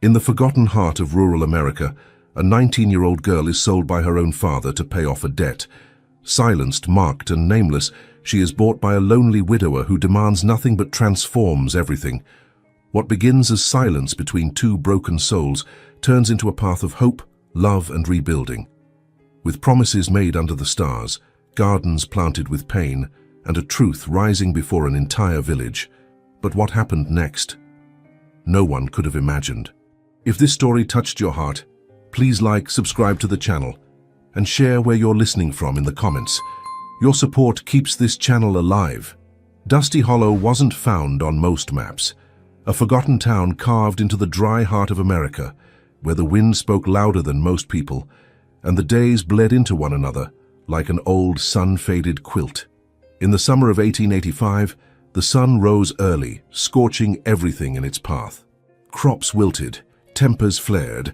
In the forgotten heart of rural America, a 19-year-old girl is sold by her own father to pay off a debt. Silenced, marked, and nameless, she is bought by a lonely widower who demands nothing but transforms everything. What begins as silence between two broken souls turns into a path of hope, love, and rebuilding. With promises made under the stars, gardens planted with pain, and a truth rising before an entire village. But what happened next? No one could have imagined. If this story touched your heart, please like, subscribe to the channel, and share where you're listening from in the comments. Your support keeps this channel alive. Dusty Hollow wasn't found on most maps. A forgotten town carved into the dry heart of America, where the wind spoke louder than most people, and the days bled into one another like an old sun-faded quilt. In the summer of 1885, the sun rose early, scorching everything in its path. Crops wilted, tempers flared,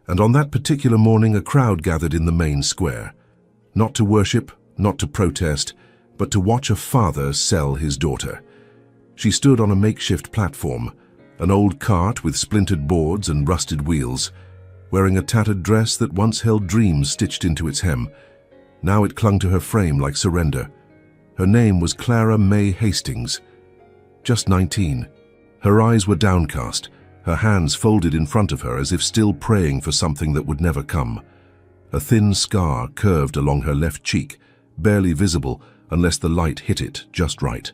and on that particular morning a crowd gathered in the main square. Not to worship, not to protest, but to watch a father sell his daughter. She stood on a makeshift platform, an old cart with splintered boards and rusted wheels, wearing a tattered dress that once held dreams stitched into its hem. Now it clung to her frame like surrender. Her name was Clara May Hastings. Just 19. Her eyes were downcast, her hands folded in front of her as if still praying for something that would never come. A thin scar curved along her left cheek, barely visible unless the light hit it just right.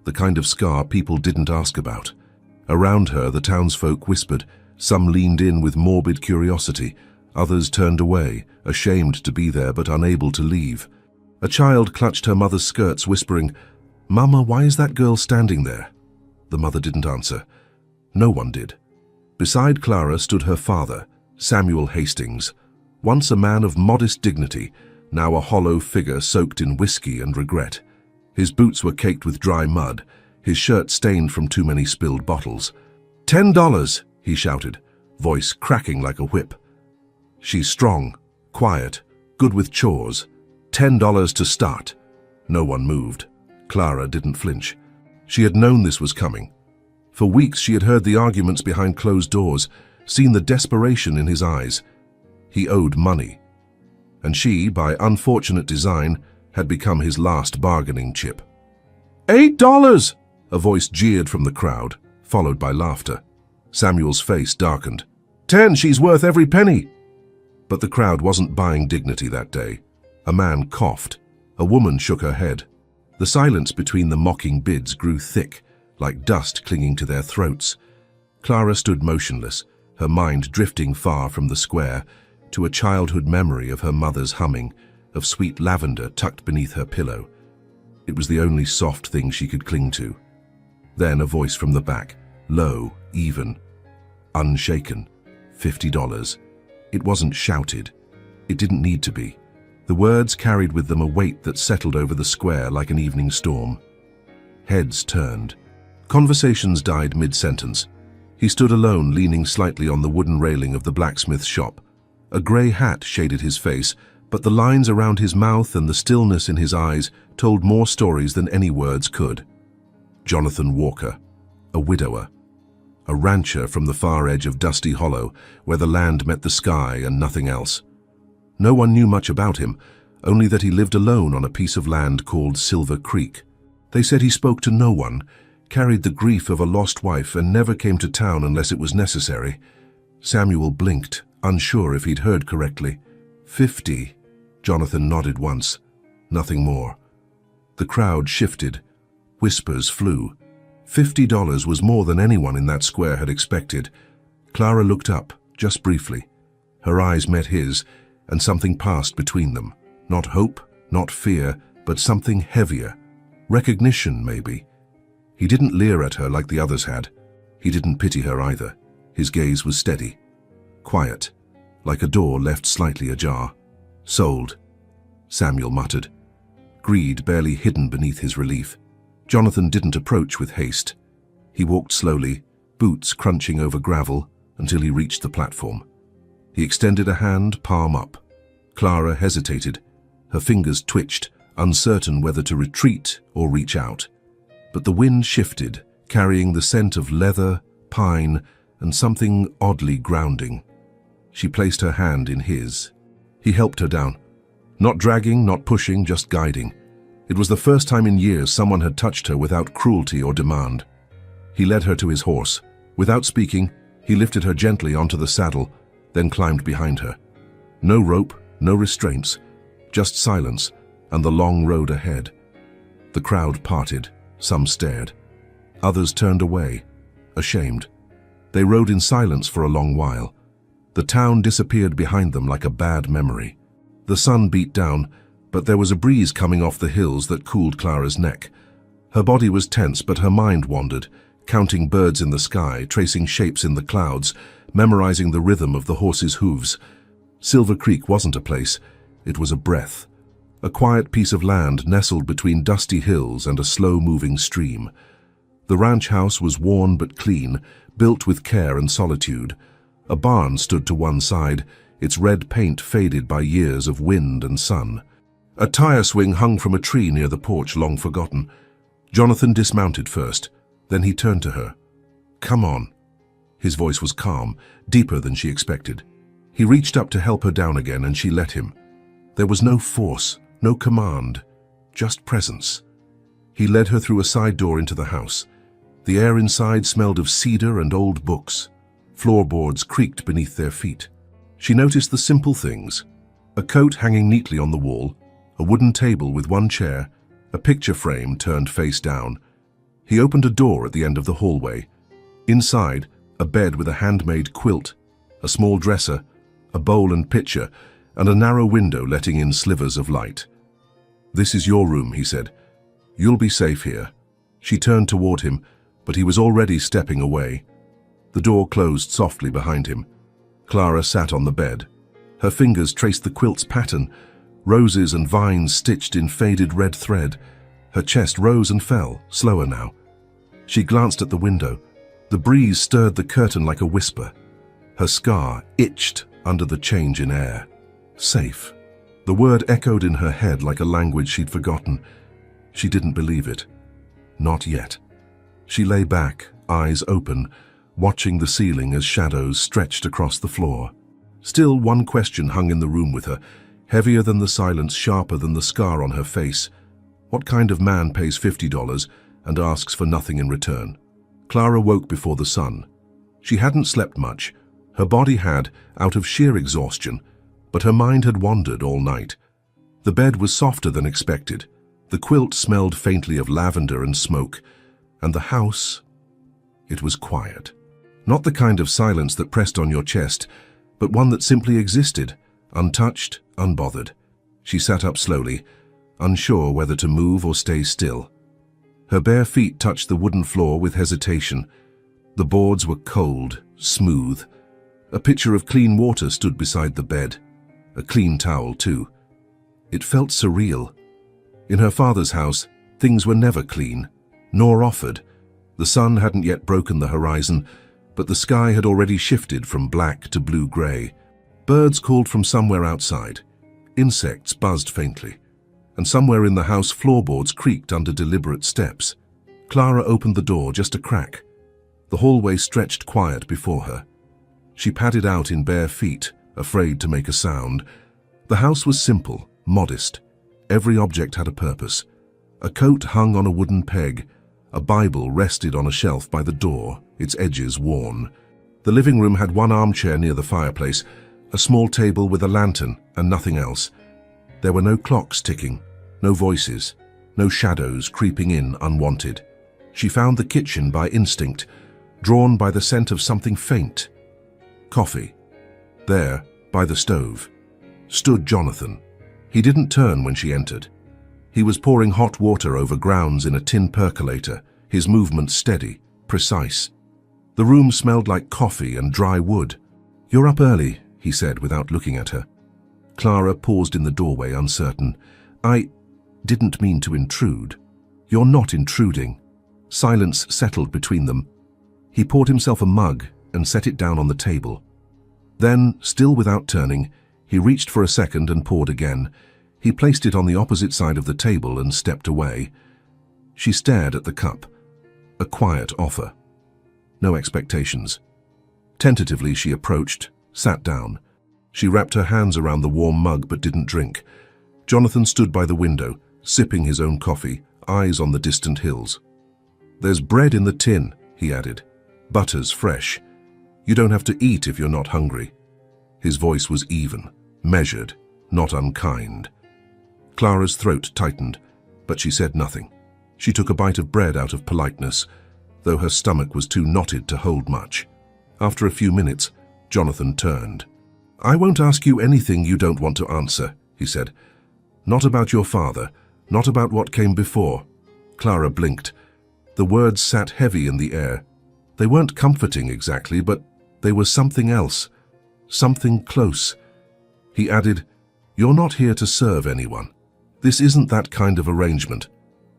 The kind of scar people didn't ask about. Around her, the townsfolk whispered. Some leaned in with morbid curiosity. Others turned away, ashamed to be there but unable to leave. A child clutched her mother's skirts, whispering, "Mama, why is that girl standing there?" The mother didn't answer. No one did. Beside Clara stood her father, Samuel Hastings, once a man of modest dignity, now a hollow figure soaked in whiskey and regret. His boots were caked with dry mud, his shirt stained from too many spilled bottles. $10, he shouted, voice cracking like a whip. She's strong, quiet, good with chores. $10 to start. No one moved. Clara didn't flinch. She had known this was coming. For weeks she had heard the arguments behind closed doors, seen the desperation in his eyes. He owed money. And she, by unfortunate design, had become his last bargaining chip. $8! A voice jeered from the crowd, followed by laughter. Samuel's face darkened. $10, she's worth every penny! But the crowd wasn't buying dignity that day. A man coughed. A woman shook her head. The silence between the mocking bids grew thick, like dust clinging to their throats. Clara stood motionless, her mind drifting far from the square to a childhood memory of her mother's humming, of sweet lavender tucked beneath her pillow. It was the only soft thing she could cling to. Then a voice from the back, low, even, unshaken. $50. It wasn't shouted. It didn't need to be. The words carried with them a weight that settled over the square like an evening storm. Heads turned. Conversations died mid-sentence. He stood alone, leaning slightly on the wooden railing of the blacksmith's shop. A grey hat shaded his face, but the lines around his mouth and the stillness in his eyes told more stories than any words could. Jonathan Walker, a widower. A rancher from the far edge of Dusty Hollow, where the land met the sky and nothing else. No one knew much about him, only that he lived alone on a piece of land called Silver Creek. They said he spoke to no one, carried the grief of a lost wife, and never came to town unless it was necessary. Samuel blinked, unsure if he'd heard correctly. 50. Jonathan nodded once. Nothing more. The crowd shifted. Whispers flew. $50 was more than anyone in that square had expected. Clara looked up, just briefly. Her eyes met his, and something passed between them. Not hope, not fear, but something heavier. Recognition, maybe. He didn't leer at her like the others had. He didn't pity her either. His gaze was steady. Quiet, like a door left slightly ajar. Sold, Samuel muttered. Greed barely hidden beneath his relief. Jonathan didn't approach with haste. He walked slowly, boots crunching over gravel, until he reached the platform. He extended a hand, palm up. Clara hesitated. Her fingers twitched, uncertain whether to retreat or reach out. But the wind shifted, carrying the scent of leather, pine, and something oddly grounding. She placed her hand in his. He helped her down. Not dragging, not pushing, just guiding. It was the first time in years someone had touched her without cruelty or demand. He led her to his horse. Without speaking, he lifted her gently onto the saddle, then climbed behind her. No rope, no restraints, just silence and the long road ahead. The crowd parted. Some stared. Others turned away, ashamed. They rode in silence for a long while. The town disappeared behind them like a bad memory. The sun beat down, but there was a breeze coming off the hills that cooled Clara's neck. Her body was tense, but her mind wandered, counting birds in the sky, tracing shapes in the clouds, memorizing the rhythm of the horse's hooves. Silver Creek wasn't a place, it was a breath. A quiet piece of land nestled between dusty hills and a slow-moving stream. The ranch house was worn but clean, built with care and solitude. A barn stood to one side, its red paint faded by years of wind and sun. A tire swing hung from a tree near the porch, long forgotten. Jonathan dismounted first, then he turned to her. "Come on." His voice was calm, deeper than she expected. He reached up to help her down again, and she let him. There was no force, no command, just presence. He led her through a side door into the house. The air inside smelled of cedar and old books. Floorboards creaked beneath their feet. She noticed the simple things: a coat hanging neatly on the wall, a wooden table with one chair, a picture frame turned face down. He opened a door at the end of the hallway. Inside, a bed with a handmade quilt, a small dresser, a bowl and pitcher, and a narrow window letting in slivers of light. "This is your room," he said. "You'll be safe here." She turned toward him, but he was already stepping away. The door closed softly behind him. Clara sat on the bed. Her fingers traced the quilt's pattern, roses and vines stitched in faded red thread. Her chest rose and fell, slower now. She glanced at the window. The breeze stirred the curtain like a whisper. Her scar itched under the change in air. Safe. The word echoed in her head like a language she'd forgotten. She didn't believe it. Not yet. She lay back, eyes open, watching the ceiling as shadows stretched across the floor. Still, one question hung in the room with her, heavier than the silence, sharper than the scar on her face. What kind of man pays $50 and asks for nothing in return? Clara woke before the sun. She hadn't slept much. Her body had, out of sheer exhaustion, but her mind had wandered all night. The bed was softer than expected. The quilt smelled faintly of lavender and smoke. And the house, it was quiet. Not the kind of silence that pressed on your chest, but one that simply existed, untouched, unbothered. She sat up slowly, unsure whether to move or stay still. Her bare feet touched the wooden floor with hesitation. The boards were cold, smooth. A pitcher of clean water stood beside the bed. A clean towel, too. It felt surreal. In her father's house, things were never clean, nor offered. The sun hadn't yet broken the horizon, but the sky had already shifted from black to blue-gray. Birds called from somewhere outside. Insects buzzed faintly. And somewhere in the house, floorboards creaked under deliberate steps. Clara opened the door just a crack. The hallway stretched quiet before her. She padded out in bare feet, afraid to make a sound. The house was simple, modest. Every object had a purpose. A coat hung on a wooden peg. A Bible rested on a shelf by the door, its edges worn. The living room had one armchair near the fireplace, a small table with a lantern, and nothing else. There were no clocks ticking, no voices, no shadows creeping in unwanted. She found the kitchen by instinct, drawn by the scent of something faint. Coffee. There, by the stove, stood Jonathan. He didn't turn when she entered. He was pouring hot water over grounds in a tin percolator, his movements steady, precise. The room smelled like coffee and dry wood. "You're up early," he said without looking at her. Clara paused in the doorway, uncertain. "I didn't mean to intrude." "You're not intruding." Silence settled between them. He poured himself a mug and set it down on the table. Then, still without turning, he reached for a second and poured again. He placed it on the opposite side of the table and stepped away. She stared at the cup. A quiet offer. No expectations. Tentatively she approached, sat down. She wrapped her hands around the warm mug but didn't drink. Jonathan stood by the window, sipping his own coffee, eyes on the distant hills. "There's bread in the tin," he added. "Butter's fresh. You don't have to eat if you're not hungry." His voice was even, measured, not unkind. Clara's throat tightened, but she said nothing. She took a bite of bread out of politeness, though her stomach was too knotted to hold much. After a few minutes, Jonathan turned. "I won't ask you anything you don't want to answer," he said. "Not about your father, not about what came before." Clara blinked. The words sat heavy in the air. They weren't comforting exactly, but they were something else, something close. He added, "You're not here to serve anyone. This isn't that kind of arrangement."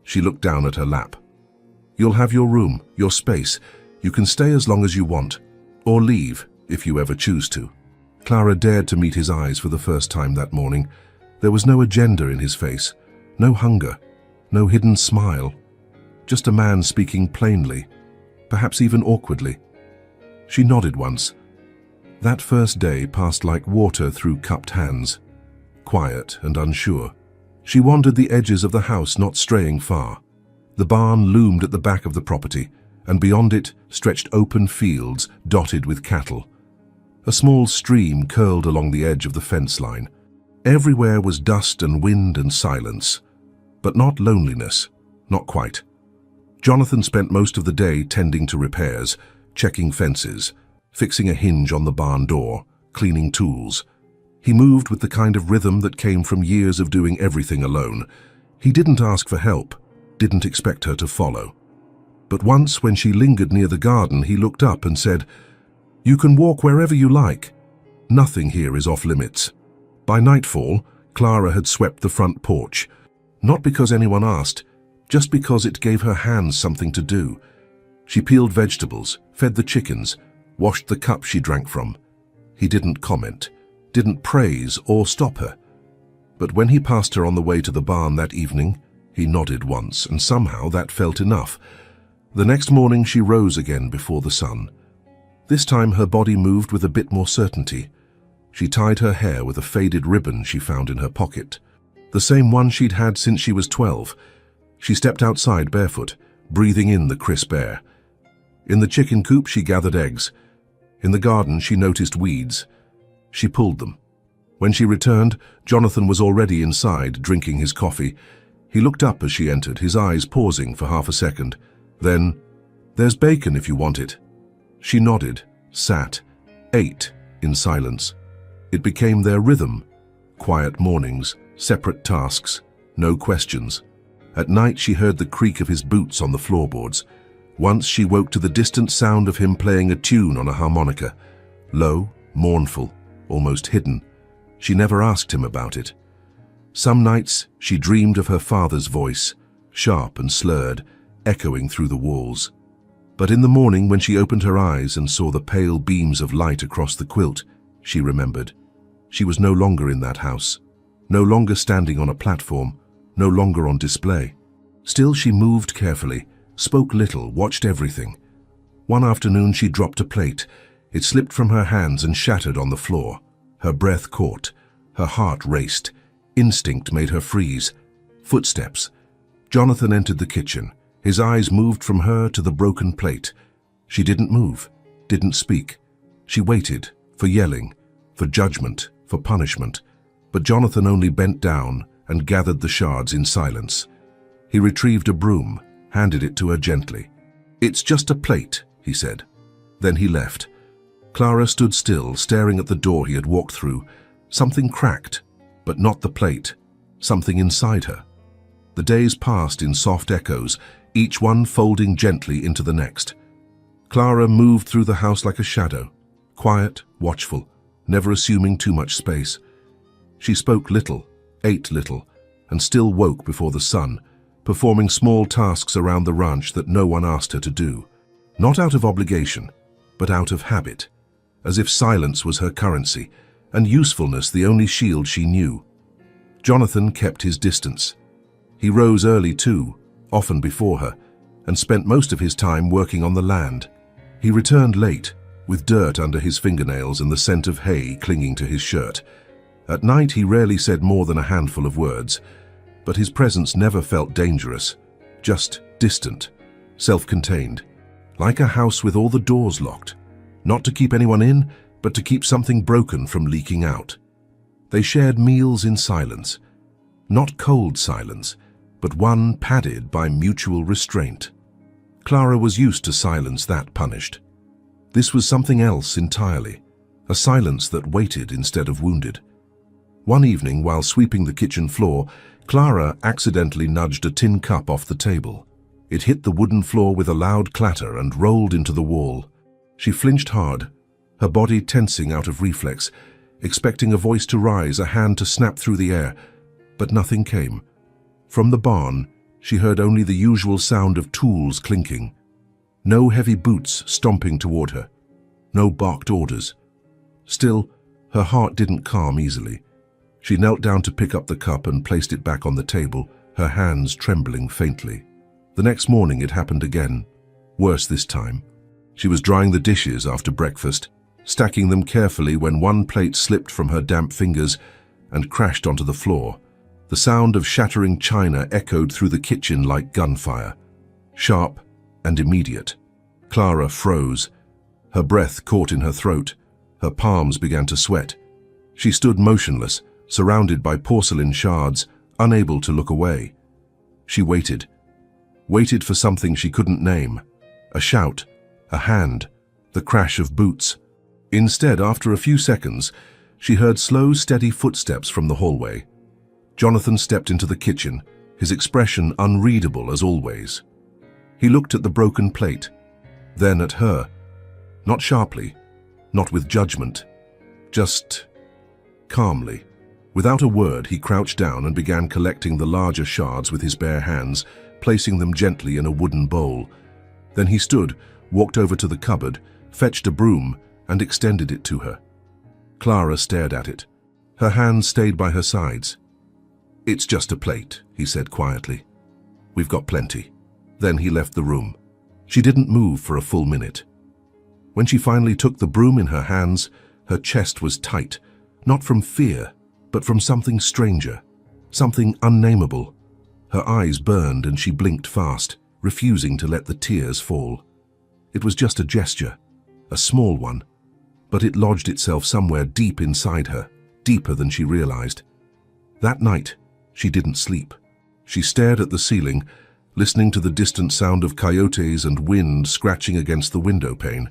She looked down at her lap. "You'll have your room, your space. You can stay as long as you want, or leave if you ever choose to." Clara dared to meet his eyes for the first time that morning. There was no agenda in his face, no hunger, no hidden smile. Just a man speaking plainly, perhaps even awkwardly. She nodded once. That first day passed like water through cupped hands, quiet and unsure. She wandered the edges of the house, not straying far. The barn loomed at the back of the property, and beyond it stretched open fields dotted with cattle. A small stream curled along the edge of the fence line. Everywhere was dust and wind and silence, but not loneliness, not quite. Jonathan spent most of the day tending to repairs, checking fences, fixing a hinge on the barn door, cleaning tools. He moved with the kind of rhythm that came from years of doing everything alone. He didn't ask for help, didn't expect her to follow. But once, when she lingered near the garden, he looked up and said, "You can walk wherever you like. Nothing here is off limits." By nightfall, Clara had swept the front porch, not because anyone asked, just because it gave her hands something to do. She peeled vegetables, fed the chickens, washed the cup she drank from. He didn't comment, didn't praise or stop her. But when he passed her on the way to the barn that evening, he nodded once, and somehow that felt enough. The next morning she rose again before the sun. This time her body moved with a bit more certainty. She tied her hair with a faded ribbon she found in her pocket, the same one she'd had since she was 12. She stepped outside barefoot, breathing in the crisp air. In the chicken coop she gathered eggs. In the garden she noticed weeds. She pulled them. When she returned, Jonathan was already inside, drinking his coffee. He looked up as she entered, his eyes pausing for half a second. Then, "There's bacon if you want it." She nodded, sat, ate in silence. It became their rhythm. Quiet mornings, separate tasks, no questions. At night she heard the creak of his boots on the floorboards. Once she woke to the distant sound of him playing a tune on a harmonica. Low, mournful, almost hidden. She never asked him about it. Some nights she dreamed of her father's voice, sharp and slurred, echoing through the walls. But in the morning, when she opened her eyes and saw the pale beams of light across the quilt, she remembered. She was no longer in that house, no longer standing on a platform, no longer on display. Still she moved carefully, spoke little, watched everything. One afternoon she dropped a plate. It slipped from her hands and shattered on the floor. Her breath caught. Her heart raced. Instinct made her freeze. Footsteps. Jonathan entered the kitchen. His eyes moved from her to the broken plate. She didn't move, didn't speak. She waited, for yelling, for judgment, for punishment. But Jonathan only bent down and gathered the shards in silence. He retrieved a broom, handed it to her gently. "It's just a plate," he said. Then he left. Clara stood still, staring at the door he had walked through. Something cracked, but not the plate. Something inside her. The days passed in soft echoes, each one folding gently into the next. Clara moved through the house like a shadow, quiet, watchful, never assuming too much space. She spoke little, ate little, and still woke before the sun, performing small tasks around the ranch that no one asked her to do. Not out of obligation, but out of habit, as if silence was her currency, and usefulness the only shield she knew. Jonathan kept his distance. He rose early too, often before her, and spent most of his time working on the land. He returned late, with dirt under his fingernails and the scent of hay clinging to his shirt. At night he rarely said more than a handful of words, but his presence never felt dangerous, just distant, self-contained, like a house with all the doors locked, not to keep anyone in, but to keep something broken from leaking out. They shared meals in silence, not cold silence, but one padded by mutual restraint. Clara was used to silence that punished. This was something else entirely, a silence that waited instead of wounded. One evening, while sweeping the kitchen floor, Clara accidentally nudged a tin cup off the table. It hit the wooden floor with a loud clatter and rolled into the wall. She flinched hard, her body tensing out of reflex, expecting a voice to rise, a hand to snap through the air, but nothing came. From the barn, she heard only the usual sound of tools clinking. No heavy boots stomping toward her. No barked orders. Still, her heart didn't calm easily. She knelt down to pick up the cup and placed it back on the table, her hands trembling faintly. The next morning it happened again. Worse this time. She was drying the dishes after breakfast, stacking them carefully when one plate slipped from her damp fingers and crashed onto the floor. The sound of shattering china echoed through the kitchen like gunfire. Sharp and immediate. Clara froze. Her breath caught in her throat. Her palms began to sweat. She stood motionless, surrounded by porcelain shards, unable to look away. She waited. Waited for something she couldn't name. A shout, a hand, the crash of boots. Instead, after a few seconds, she heard slow, steady footsteps from the hallway. Jonathan stepped into the kitchen, his expression unreadable as always. He looked at the broken plate, then at her. Not sharply, not with judgment, just calmly. Without a word, he crouched down and began collecting the larger shards with his bare hands, placing them gently in a wooden bowl. Then he stood, walked over to the cupboard, fetched a broom, and extended it to her. Clara stared at it. Her hands stayed by her sides. "It's just a plate," he said quietly. "We've got plenty." Then he left the room. She didn't move for a full minute. When she finally took the broom in her hands, her chest was tight, not from fear, but from something stranger, something unnameable. Her eyes burned and she blinked fast, refusing to let the tears fall. It was just a gesture, a small one, but it lodged itself somewhere deep inside her, deeper than she realized. That night, she didn't sleep. She stared at the ceiling, listening to the distant sound of coyotes and wind scratching against the window pane.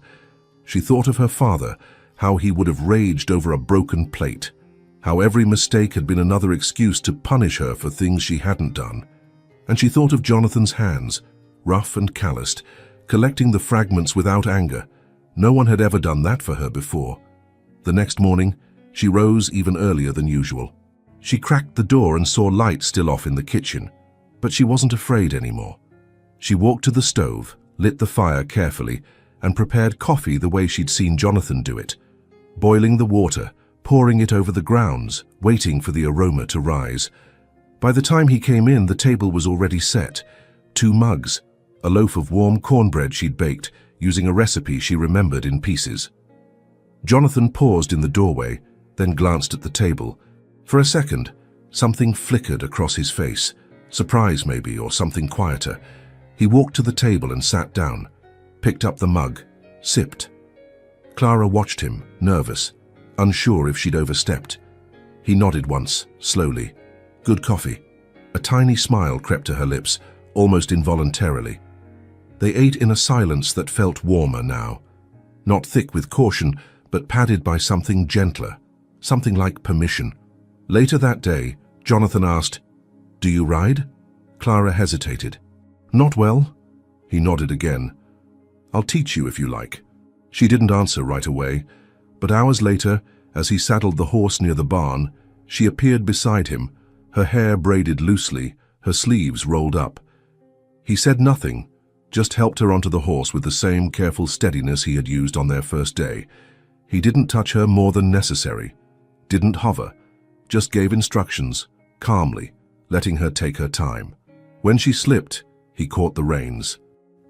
She thought of her father, how he would have raged over a broken plate, how every mistake had been another excuse to punish her for things she hadn't done. And she thought of Jonathan's hands, rough and calloused, collecting the fragments without anger. No one had ever done that for her before. The next morning, she rose even earlier than usual. She cracked the door and saw light still off in the kitchen, but she wasn't afraid anymore. She walked to the stove, lit the fire carefully, and prepared coffee the way she'd seen Jonathan do it, boiling the water, pouring it over the grounds, waiting for the aroma to rise. By the time he came in, the table was already set. 2 mugs, a loaf of warm cornbread she'd baked, using a recipe she remembered in pieces. Jonathan paused in the doorway, then glanced at the table. For a second, something flickered across his face, surprise maybe, or something quieter. He walked to the table and sat down, picked up the mug, sipped. Clara watched him, nervous, unsure if she'd overstepped. He nodded once, slowly. Good coffee. A tiny smile crept to her lips, almost involuntarily. They ate in a silence that felt warmer now. Not thick with caution, but padded by something gentler, something like permission. Later that day, Jonathan asked, "Do you ride?" Clara hesitated. "Not well." He nodded again. "I'll teach you if you like." She didn't answer right away, but hours later, as he saddled the horse near the barn, she appeared beside him, her hair braided loosely, her sleeves rolled up. He said nothing, just helped her onto the horse with the same careful steadiness he had used on their first day. He didn't touch her more than necessary, didn't hover, just gave instructions, calmly, letting her take her time. When she slipped, he caught the reins.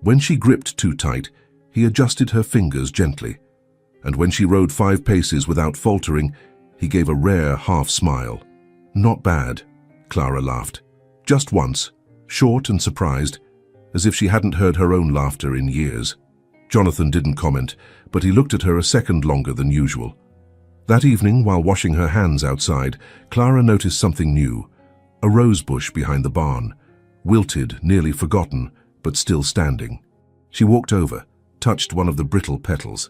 When she gripped too tight, he adjusted her fingers gently. and when she rode 5 paces without faltering, he gave a rare half-smile. "Not bad," Clara laughed. "Just once, short and surprised, as if she hadn't heard her own laughter in years." Jonathan didn't comment, but he looked at her a second longer than usual. That evening, while washing her hands outside, Clara noticed something new: a rose bush behind the barn, wilted, nearly forgotten, but still standing. She walked over, touched one of the brittle petals.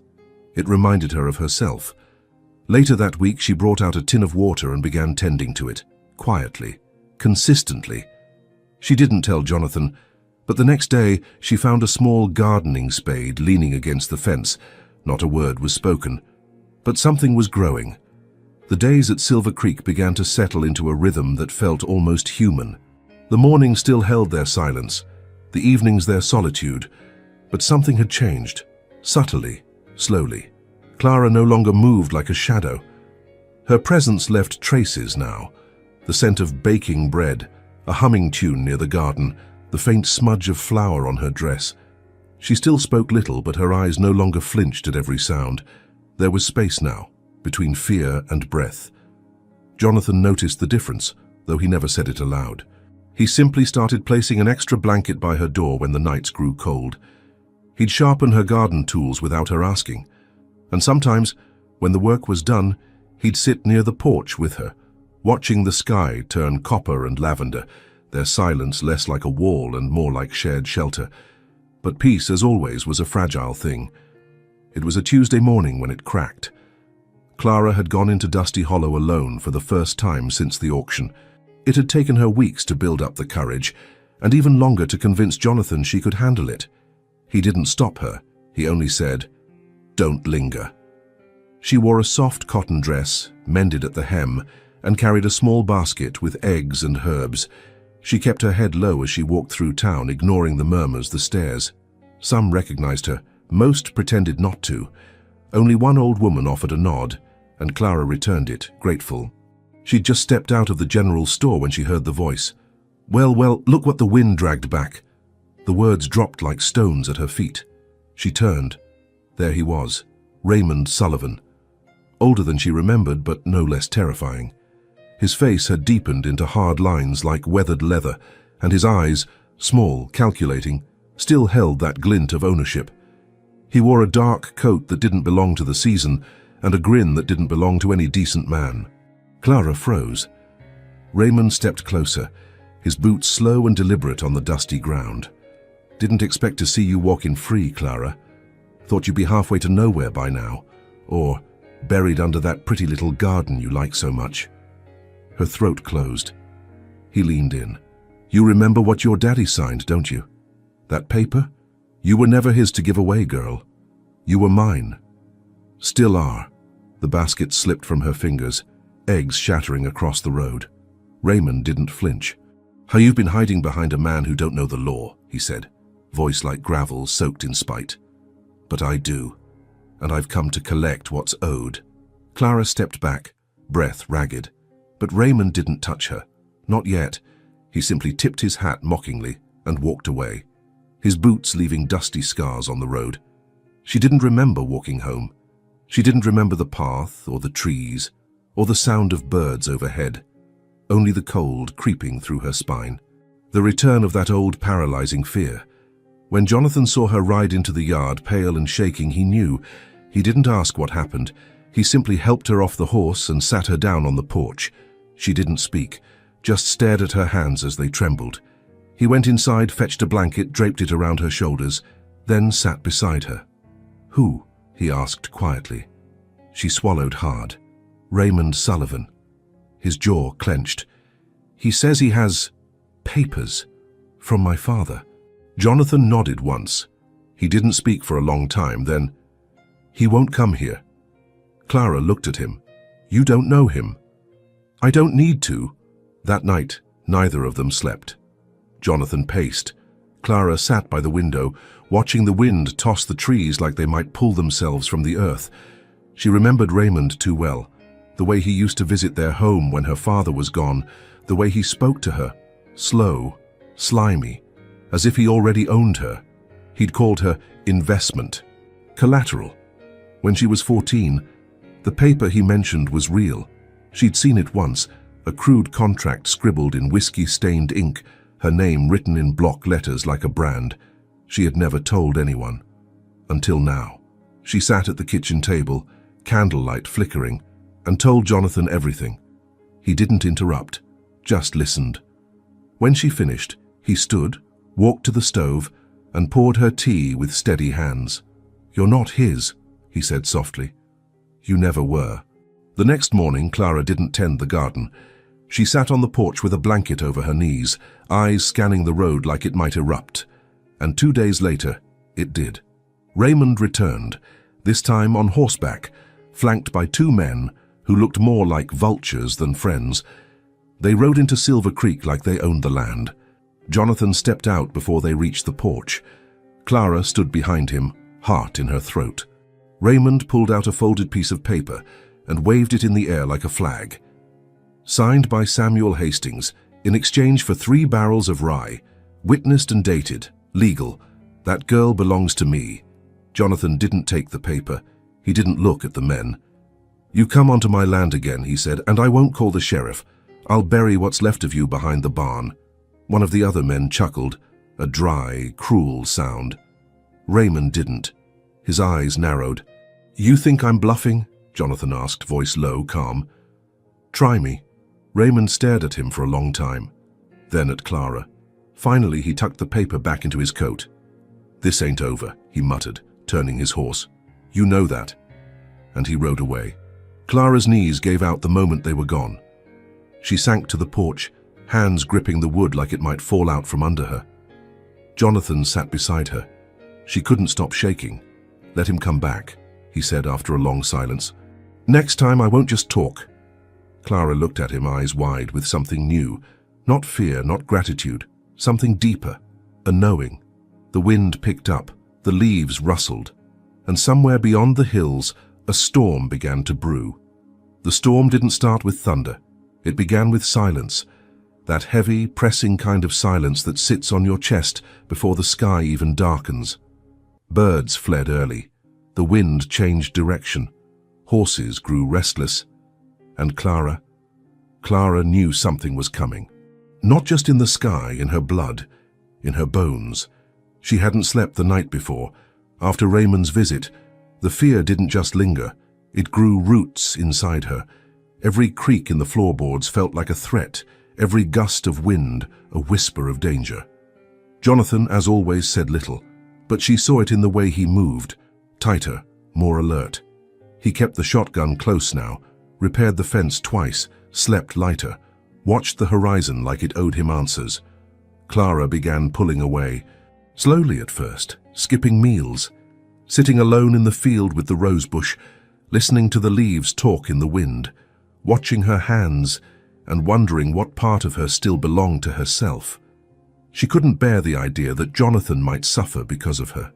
It reminded her of herself. Later that week, she brought out a tin of water and began tending to it, quietly, consistently. She didn't tell Jonathan, but the next day she found a small gardening spade leaning against the fence. Not a word was spoken, but something was growing. The days at Silver Creek began to settle into a rhythm that felt almost human. The mornings still held their silence, the evenings their solitude, but something had changed, subtly, slowly. Clara no longer moved like a shadow. Her presence left traces now: the scent of baking bread, a humming tune near the garden, the faint smudge of flour on her dress. She still spoke little, but her eyes no longer flinched at every sound. There was space now, between fear and breath. Jonathan noticed the difference, though he never said it aloud. He simply started placing an extra blanket by her door when the nights grew cold. He'd sharpen her garden tools without her asking. And sometimes, when the work was done, he'd sit near the porch with her, watching the sky turn copper and lavender, their silence less like a wall and more like shared shelter. But peace, as always, was a fragile thing. It was a Tuesday morning when it cracked. Clara had gone into Dusty Hollow alone for the first time since the auction. It had taken her weeks to build up the courage, and even longer to convince Jonathan she could handle it. He didn't stop her. He only said, "Don't linger." She wore a soft cotton dress, mended at the hem, and carried a small basket with eggs and herbs. She kept her head low as she walked through town, ignoring the murmurs, the stares. Some recognized her, most pretended not to. Only one old woman offered a nod, and Clara returned it, grateful. She'd just stepped out of the general store when she heard the voice. Well, look what the wind dragged back." The words dropped like stones at her feet. She turned. There he was, Raymond Sullivan. Older than she remembered, but no less terrifying. His face had deepened into hard lines like weathered leather, and his eyes, small, calculating, still held that glint of ownership. He wore a dark coat that didn't belong to the season, and a grin that didn't belong to any decent man. Clara froze. Raymond stepped closer, his boots slow and deliberate on the dusty ground. "Didn't expect to see you walking free, Clara. Thought you'd be halfway to nowhere by now, or buried under that pretty little garden you like so much." Her throat closed. He leaned in. "You remember what your daddy signed, don't you? That paper? You were never his to give away, girl. You were mine. Still are." The basket slipped from her fingers, eggs shattering across the road. Raymond didn't flinch. "How you've been hiding behind a man who don't know the law," he said, voice like gravel soaked in spite. "But I do, and I've come to collect what's owed." Clara stepped back, breath ragged. But Raymond didn't touch her. Not yet. He simply tipped his hat mockingly and walked away, his boots leaving dusty scars on the road. She didn't remember walking home. She didn't remember the path or the trees or the sound of birds overhead, only the cold creeping through her spine. The return of that old paralyzing fear. When Jonathan saw her ride into the yard, pale and shaking, he knew. He didn't ask what happened. He simply helped her off the horse and sat her down on the porch. She didn't speak, just stared at her hands as they trembled. He went inside, fetched a blanket, draped it around her shoulders, then sat beside her. "Who?" he asked quietly. She swallowed hard. "Raymond Sullivan." His jaw clenched. "He says he has papers from my father." Jonathan nodded once. He didn't speak for a long time, then, "He won't come here." Clara looked at him. "You don't know him." "I don't need to." That night, neither of them slept. Jonathan paced. Clara sat by the window, watching the wind toss the trees like they might pull themselves from the earth. She remembered Raymond too well, the way he used to visit their home when her father was gone, the way he spoke to her, slow, slimy, as if he already owned her. He'd called her investment, collateral. When she was 14, the paper he mentioned was real. She'd seen it once, a crude contract scribbled in whiskey-stained ink, her name written in block letters like a brand. She had never told anyone. Until now. She sat at the kitchen table, candlelight flickering, and told Jonathan everything. He didn't interrupt, just listened. When she finished, he stood, walked to the stove, and poured her tea with steady hands. "You're not his," he said softly. "You never were." The next morning, Clara didn't tend the garden. She sat on the porch with a blanket over her knees, eyes scanning the road like it might erupt. And 2 days later, it did. Raymond returned, this time on horseback, flanked by 2 men who looked more like vultures than friends. They rode into Silver Creek like they owned the land. Jonathan stepped out before they reached the porch. Clara stood behind him, heart in her throat. Raymond pulled out a folded piece of paper and waved it in the air like a flag. Signed by Samuel Hastings, in exchange for 3 barrels of rye, witnessed and dated, legal. That girl belongs to me. Jonathan didn't take the paper. He didn't look at the men. "You come onto my land again," he said, "and I won't call the sheriff. I'll bury what's left of you behind the barn." One of the other men chuckled, a dry, cruel sound. Raymond didn't. His eyes narrowed. "You think I'm bluffing?" Jonathan asked, voice low, calm. "Try me." Raymond stared at him for a long time, then at Clara. Finally, he tucked the paper back into his coat. "This ain't over," he muttered, turning his horse. "You know that." And he rode away. Clara's knees gave out the moment they were gone. She sank to the porch, hands gripping the wood like it might fall out from under her. Jonathan sat beside her. She couldn't stop shaking. "Let him come back," he said after a long silence. "Next time I won't just talk." Clara looked at him, eyes wide, with something new. Not fear, not gratitude. Something deeper. A knowing. The wind picked up. The leaves rustled. And somewhere beyond the hills, a storm began to brew. The storm didn't start with thunder. It began with silence. That heavy, pressing kind of silence that sits on your chest before the sky even darkens. Birds fled early. The wind changed direction. Horses grew restless. And Clara knew something was coming. Not just in the sky, in her blood, in her bones. She hadn't slept the night before. After Raymond's visit, the fear didn't just linger. It grew roots inside her. Every creak in the floorboards felt like a threat, every gust of wind a whisper of danger. Jonathan, as always, said little, but she saw it in the way he moved, tighter, more alert. He kept the shotgun close now, repaired the fence twice, slept lighter, watched the horizon like it owed him answers. Clara began pulling away, slowly at first, skipping meals, sitting alone in the field with the rosebush, listening to the leaves talk in the wind, watching her hands and wondering what part of her still belonged to herself. She couldn't bear the idea that Jonathan might suffer because of her,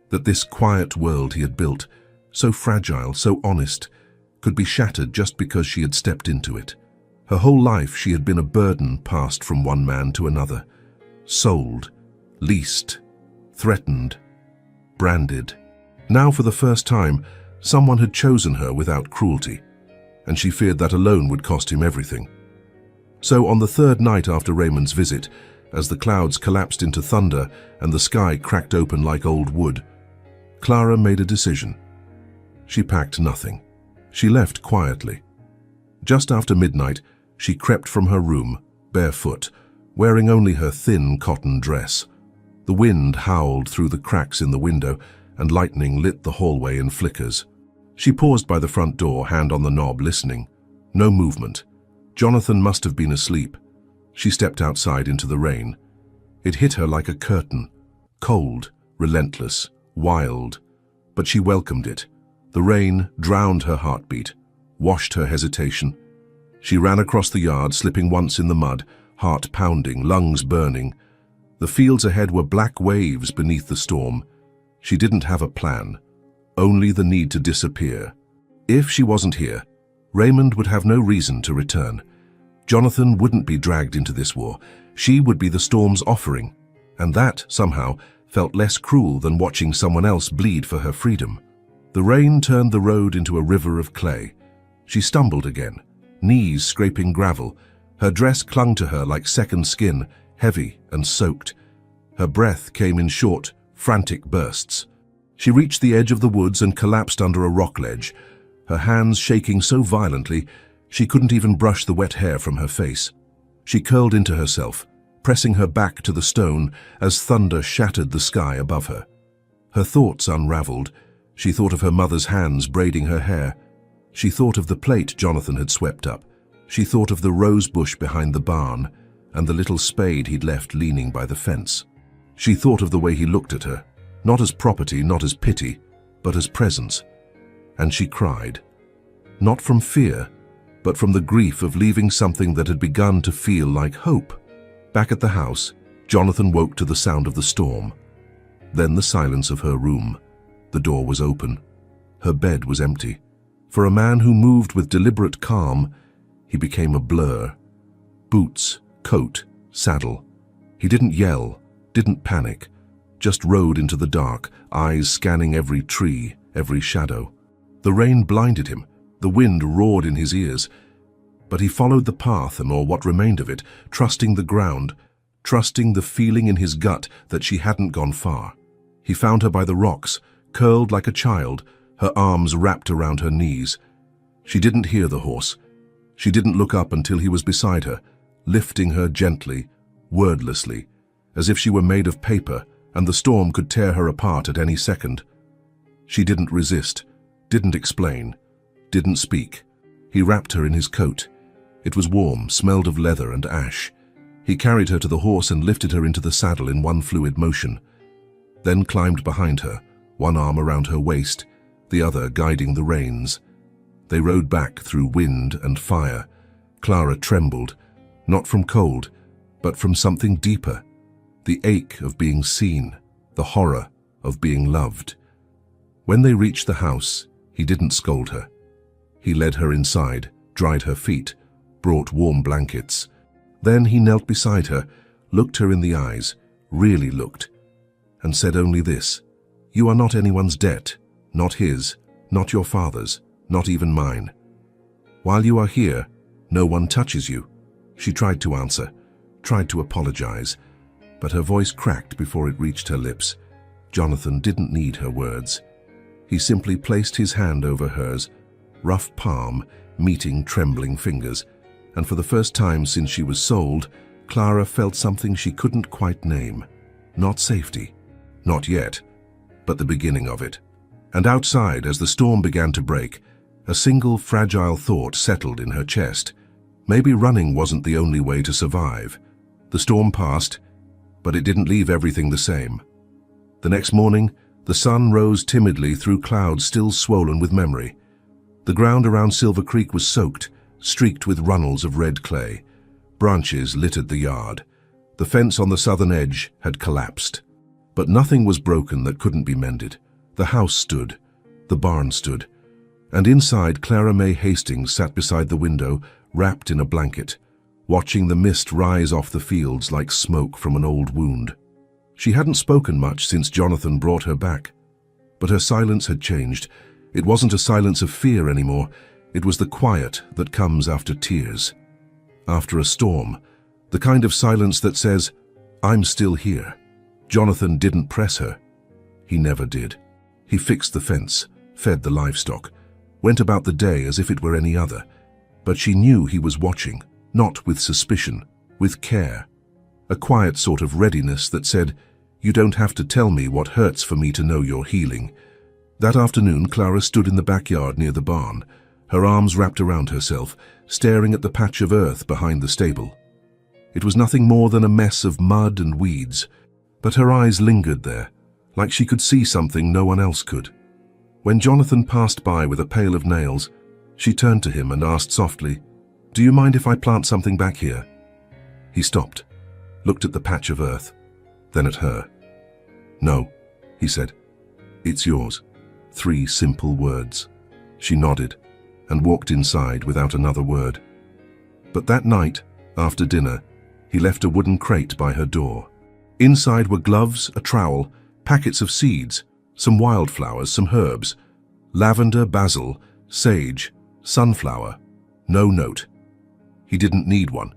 that this quiet world he had built, so fragile, so honest, could be shattered just because she had stepped into it. Her whole life she had been a burden passed from one man to another, sold, leased, threatened, branded. Now for the first time, someone had chosen her without cruelty, and she feared that alone would cost him everything. So on the 3rd night after Raymond's visit, as the clouds collapsed into thunder and the sky cracked open like old wood, Clara made a decision. She packed nothing. She left quietly. Just after midnight, she crept from her room, barefoot, wearing only her thin cotton dress. The wind howled through the cracks in the window, and lightning lit the hallway in flickers. She paused by the front door, hand on the knob, listening. No movement. Jonathan must have been asleep. She stepped outside into the rain. It hit her like a curtain, cold, relentless, wild, but she welcomed it. The rain drowned her heartbeat, washed her hesitation. She ran across the yard, slipping once in the mud, heart pounding, lungs burning. The fields ahead were black waves beneath the storm. She didn't have a plan, only the need to disappear. If she wasn't here, Raymond would have no reason to return. Jonathan wouldn't be dragged into this war. She would be the storm's offering, and that, somehow, felt less cruel than watching someone else bleed for her freedom. The rain turned the road into a river of clay. She stumbled again, knees scraping gravel. Her dress clung to her like second skin, heavy and soaked. Her breath came in short, frantic bursts. She reached the edge of the woods and collapsed under a rock ledge, her hands shaking so violently she couldn't even brush the wet hair from her face. She curled into herself, pressing her back to the stone as thunder shattered the sky above her. Her thoughts unraveled. She thought of her mother's hands braiding her hair. She thought of the plate Jonathan had swept up. She thought of the rose bush behind the barn and the little spade he'd left leaning by the fence. She thought of the way he looked at her, not as property, not as pity, but as presence. And she cried. Not from fear, but from the grief of leaving something that had begun to feel like hope. Back at the house, Jonathan woke to the sound of the storm. Then the silence of her room. The door was open. Her bed was empty. For a man who moved with deliberate calm, he became a blur. Boots, coat, saddle. He didn't yell, didn't panic, just rode into the dark, eyes scanning every tree, every shadow. The rain blinded him, the wind roared in his ears, but he followed the path, or what remained of it, trusting the ground, trusting the feeling in his gut that she hadn't gone far. He found her by the rocks, curled like a child, her arms wrapped around her knees. She didn't hear the horse. She didn't look up until he was beside her, lifting her gently, wordlessly, as if she were made of paper and the storm could tear her apart at any second. She didn't resist, didn't explain, didn't speak. He wrapped her in his coat. It was warm, smelled of leather and ash. He carried her to the horse and lifted her into the saddle in one fluid motion, then climbed behind her, one arm around her waist, the other guiding the reins. They rode back through wind and fire. Clara trembled, not from cold, but from something deeper. The ache of being seen, the horror of being loved. When they reached the house, he didn't scold her. He led her inside, dried her feet, brought warm blankets. Then he knelt beside her, looked her in the eyes, really looked, and said only this: "You are not anyone's debt, not his, not your father's, not even mine. While you are here, no one touches you." She tried to answer, tried to apologize, but her voice cracked before it reached her lips. Jonathan didn't need her words. He simply placed his hand over hers, rough palm meeting trembling fingers, and for the first time since she was sold, Clara felt something she couldn't quite name. Not safety. Not yet, but the beginning of it. And outside, as the storm began to break, a single fragile thought settled in her chest. Maybe running wasn't the only way to survive. The storm passed, but it didn't leave everything the same. The next morning, the sun rose timidly through clouds still swollen with memory. The ground around Silver Creek was soaked, streaked with runnels of red clay. Branches littered the yard. The fence on the southern edge had collapsed. But nothing was broken that couldn't be mended. The house stood, the barn stood, and inside Clara May Hastings sat beside the window, wrapped in a blanket, watching the mist rise off the fields like smoke from an old wound. She hadn't spoken much since Jonathan brought her back, but her silence had changed. It wasn't a silence of fear anymore. It was the quiet that comes after tears, after a storm, the kind of silence that says, "I'm still here." Jonathan didn't press her. He never did. He fixed the fence, fed the livestock, went about the day as if it were any other. But she knew he was watching, not with suspicion, with care. A quiet sort of readiness that said, "You don't have to tell me what hurts for me to know you're healing." That afternoon, Clara stood in the backyard near the barn, her arms wrapped around herself, staring at the patch of earth behind the stable. It was nothing more than a mess of mud and weeds, but her eyes lingered there, like she could see something no one else could. When Jonathan passed by with a pail of nails, she turned to him and asked softly, "Do you mind if I plant something back here?" He stopped, looked at the patch of earth, then at her. "No," he said. "It's yours." 3 simple words. She nodded and walked inside without another word. But that night, after dinner, he left a wooden crate by her door. Inside were gloves, a trowel, packets of seeds, some wildflowers, some herbs. Lavender, basil, sage, sunflower. No note. He didn't need one.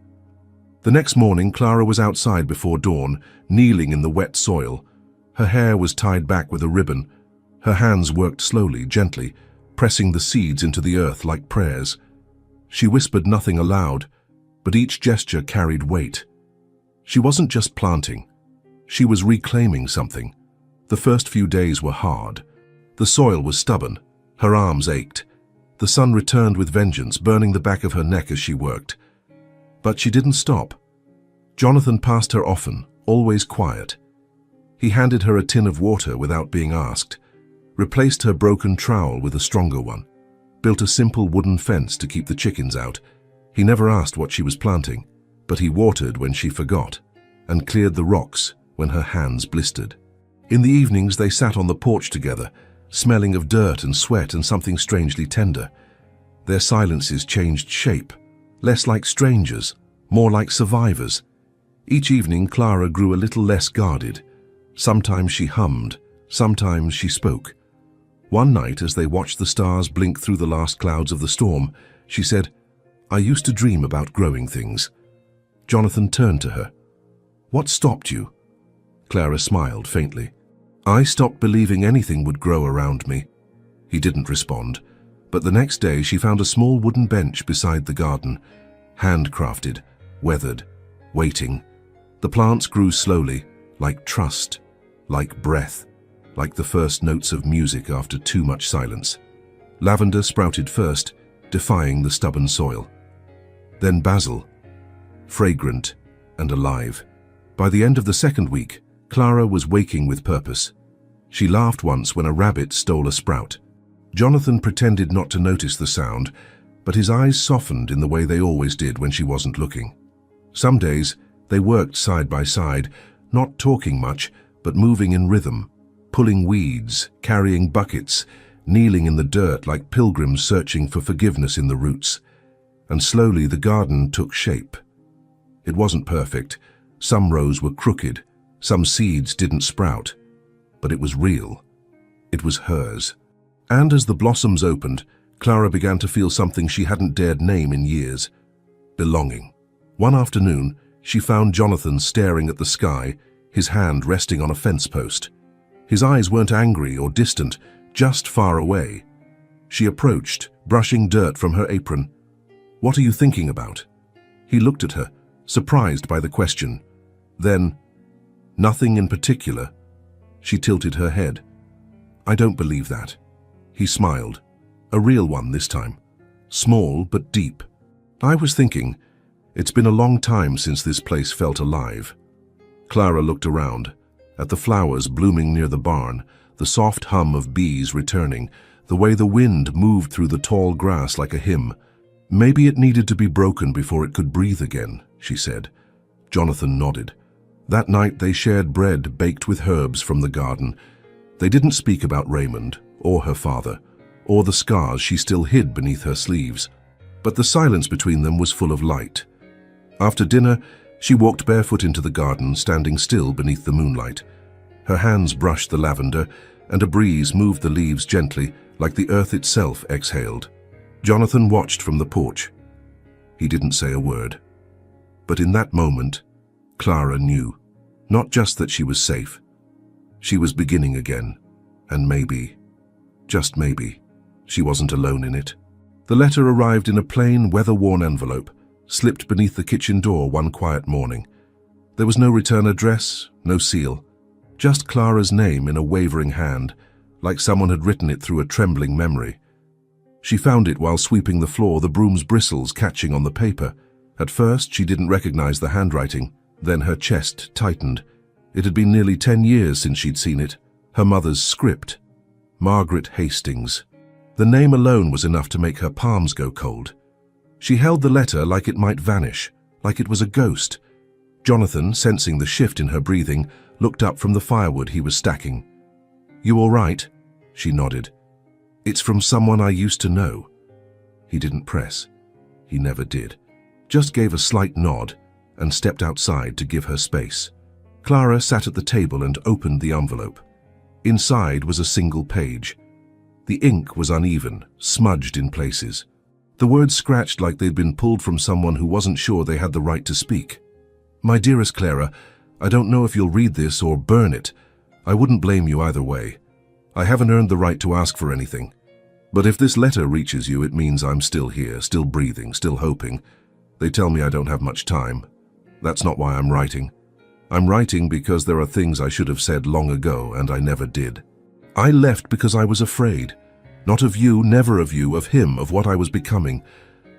The next morning, Clara was outside before dawn, kneeling in the wet soil. Her hair was tied back with a ribbon. Her hands worked slowly, gently, pressing the seeds into the earth like prayers. She whispered nothing aloud, but each gesture carried weight. She wasn't just planting. She was reclaiming something. The first few days were hard. The soil was stubborn. Her arms ached. The sun returned with vengeance, burning the back of her neck as she worked. But she didn't stop. Jonathan passed her often, always quiet. He handed her a tin of water without being asked, replaced her broken trowel with a stronger one, built a simple wooden fence to keep the chickens out. He never asked what she was planting, but he watered when she forgot, and cleared the rocks when her hands blistered. In the evenings they sat on the porch together, smelling of dirt and sweat and something strangely tender. Their silences changed shape, less like strangers, more like survivors. Each evening Clara grew a little less guarded. Sometimes she hummed, sometimes she spoke. One night, as they watched the stars blink through the last clouds of the storm, she said, "I used to dream about growing things." Jonathan turned to her. "What stopped you?" Clara smiled faintly. "I stopped believing anything would grow around me." He didn't respond, but the next day she found a small wooden bench beside the garden, handcrafted, weathered, waiting. The plants grew slowly, like trust, like breath, like the first notes of music after too much silence. Lavender sprouted first, defying the stubborn soil. Then basil, fragrant and alive. By the end of the second week, Clara was waking with purpose. She laughed once when a rabbit stole a sprout. Jonathan pretended not to notice the sound, but his eyes softened in the way they always did when she wasn't looking. Some days, they worked side by side, not talking much, but moving in rhythm, pulling weeds, carrying buckets, kneeling in the dirt like pilgrims searching for forgiveness in the roots. And slowly the garden took shape. It wasn't perfect. Some rows were crooked, some seeds didn't sprout, but it was real. It was hers. And as the blossoms opened, Clara began to feel something she hadn't dared name in years: belonging. One afternoon, she found Jonathan staring at the sky, his hand resting on a fence post. His eyes weren't angry or distant, just far away. She approached, brushing dirt from her apron. "What are you thinking about?" He looked at her, surprised by the question. Then, "Nothing in particular." She tilted her head. "I don't believe that." He smiled, a real one this time, small but deep. "I was thinking, it's been a long time since this place felt alive." Clara looked around, at the flowers blooming near the barn, the soft hum of bees returning, the way the wind moved through the tall grass like a hymn. "Maybe it needed to be broken before it could breathe again," she said. Jonathan nodded. That night they shared bread baked with herbs from the garden. They didn't speak about Raymond, or her father, or the scars she still hid beneath her sleeves. But the silence between them was full of light. After dinner, she walked barefoot into the garden, standing still beneath the moonlight. Her hands brushed the lavender, and a breeze moved the leaves gently, like the earth itself exhaled. Jonathan watched from the porch. He didn't say a word. But in that moment, Clara knew. Not just that she was safe. She was beginning again, and maybe, just maybe, she wasn't alone in it. The letter arrived in a plain, weather-worn envelope, slipped beneath the kitchen door one quiet morning. There was no return address, no seal, just Clara's name in a wavering hand, like someone had written it through a trembling memory. She found it while sweeping the floor, the broom's bristles catching on the paper. At first, she didn't recognize the handwriting. Then her chest tightened. It had been nearly 10 years since she'd seen it. Her mother's script. Margaret Hastings. The name alone was enough to make her palms go cold. She held the letter like it might vanish, like it was a ghost. Jonathan, sensing the shift in her breathing, looked up from the firewood he was stacking. "You all right?" She nodded. "It's from someone I used to know." He didn't press. He never did. Just gave a slight nod and stepped outside to give her space. Clara sat at the table and opened the envelope. Inside was a single page. The ink was uneven, smudged in places. The words scratched like they'd been pulled from someone who wasn't sure they had the right to speak. "My dearest Clara, I don't know if you'll read this or burn it. I wouldn't blame you either way. I haven't earned the right to ask for anything. But if this letter reaches you, it means I'm still here, still breathing, still hoping. They tell me I don't have much time. That's not why I'm writing. I'm writing because there are things I should have said long ago and I never did. I left because I was afraid. Not of you, never of you, of him, of what I was becoming.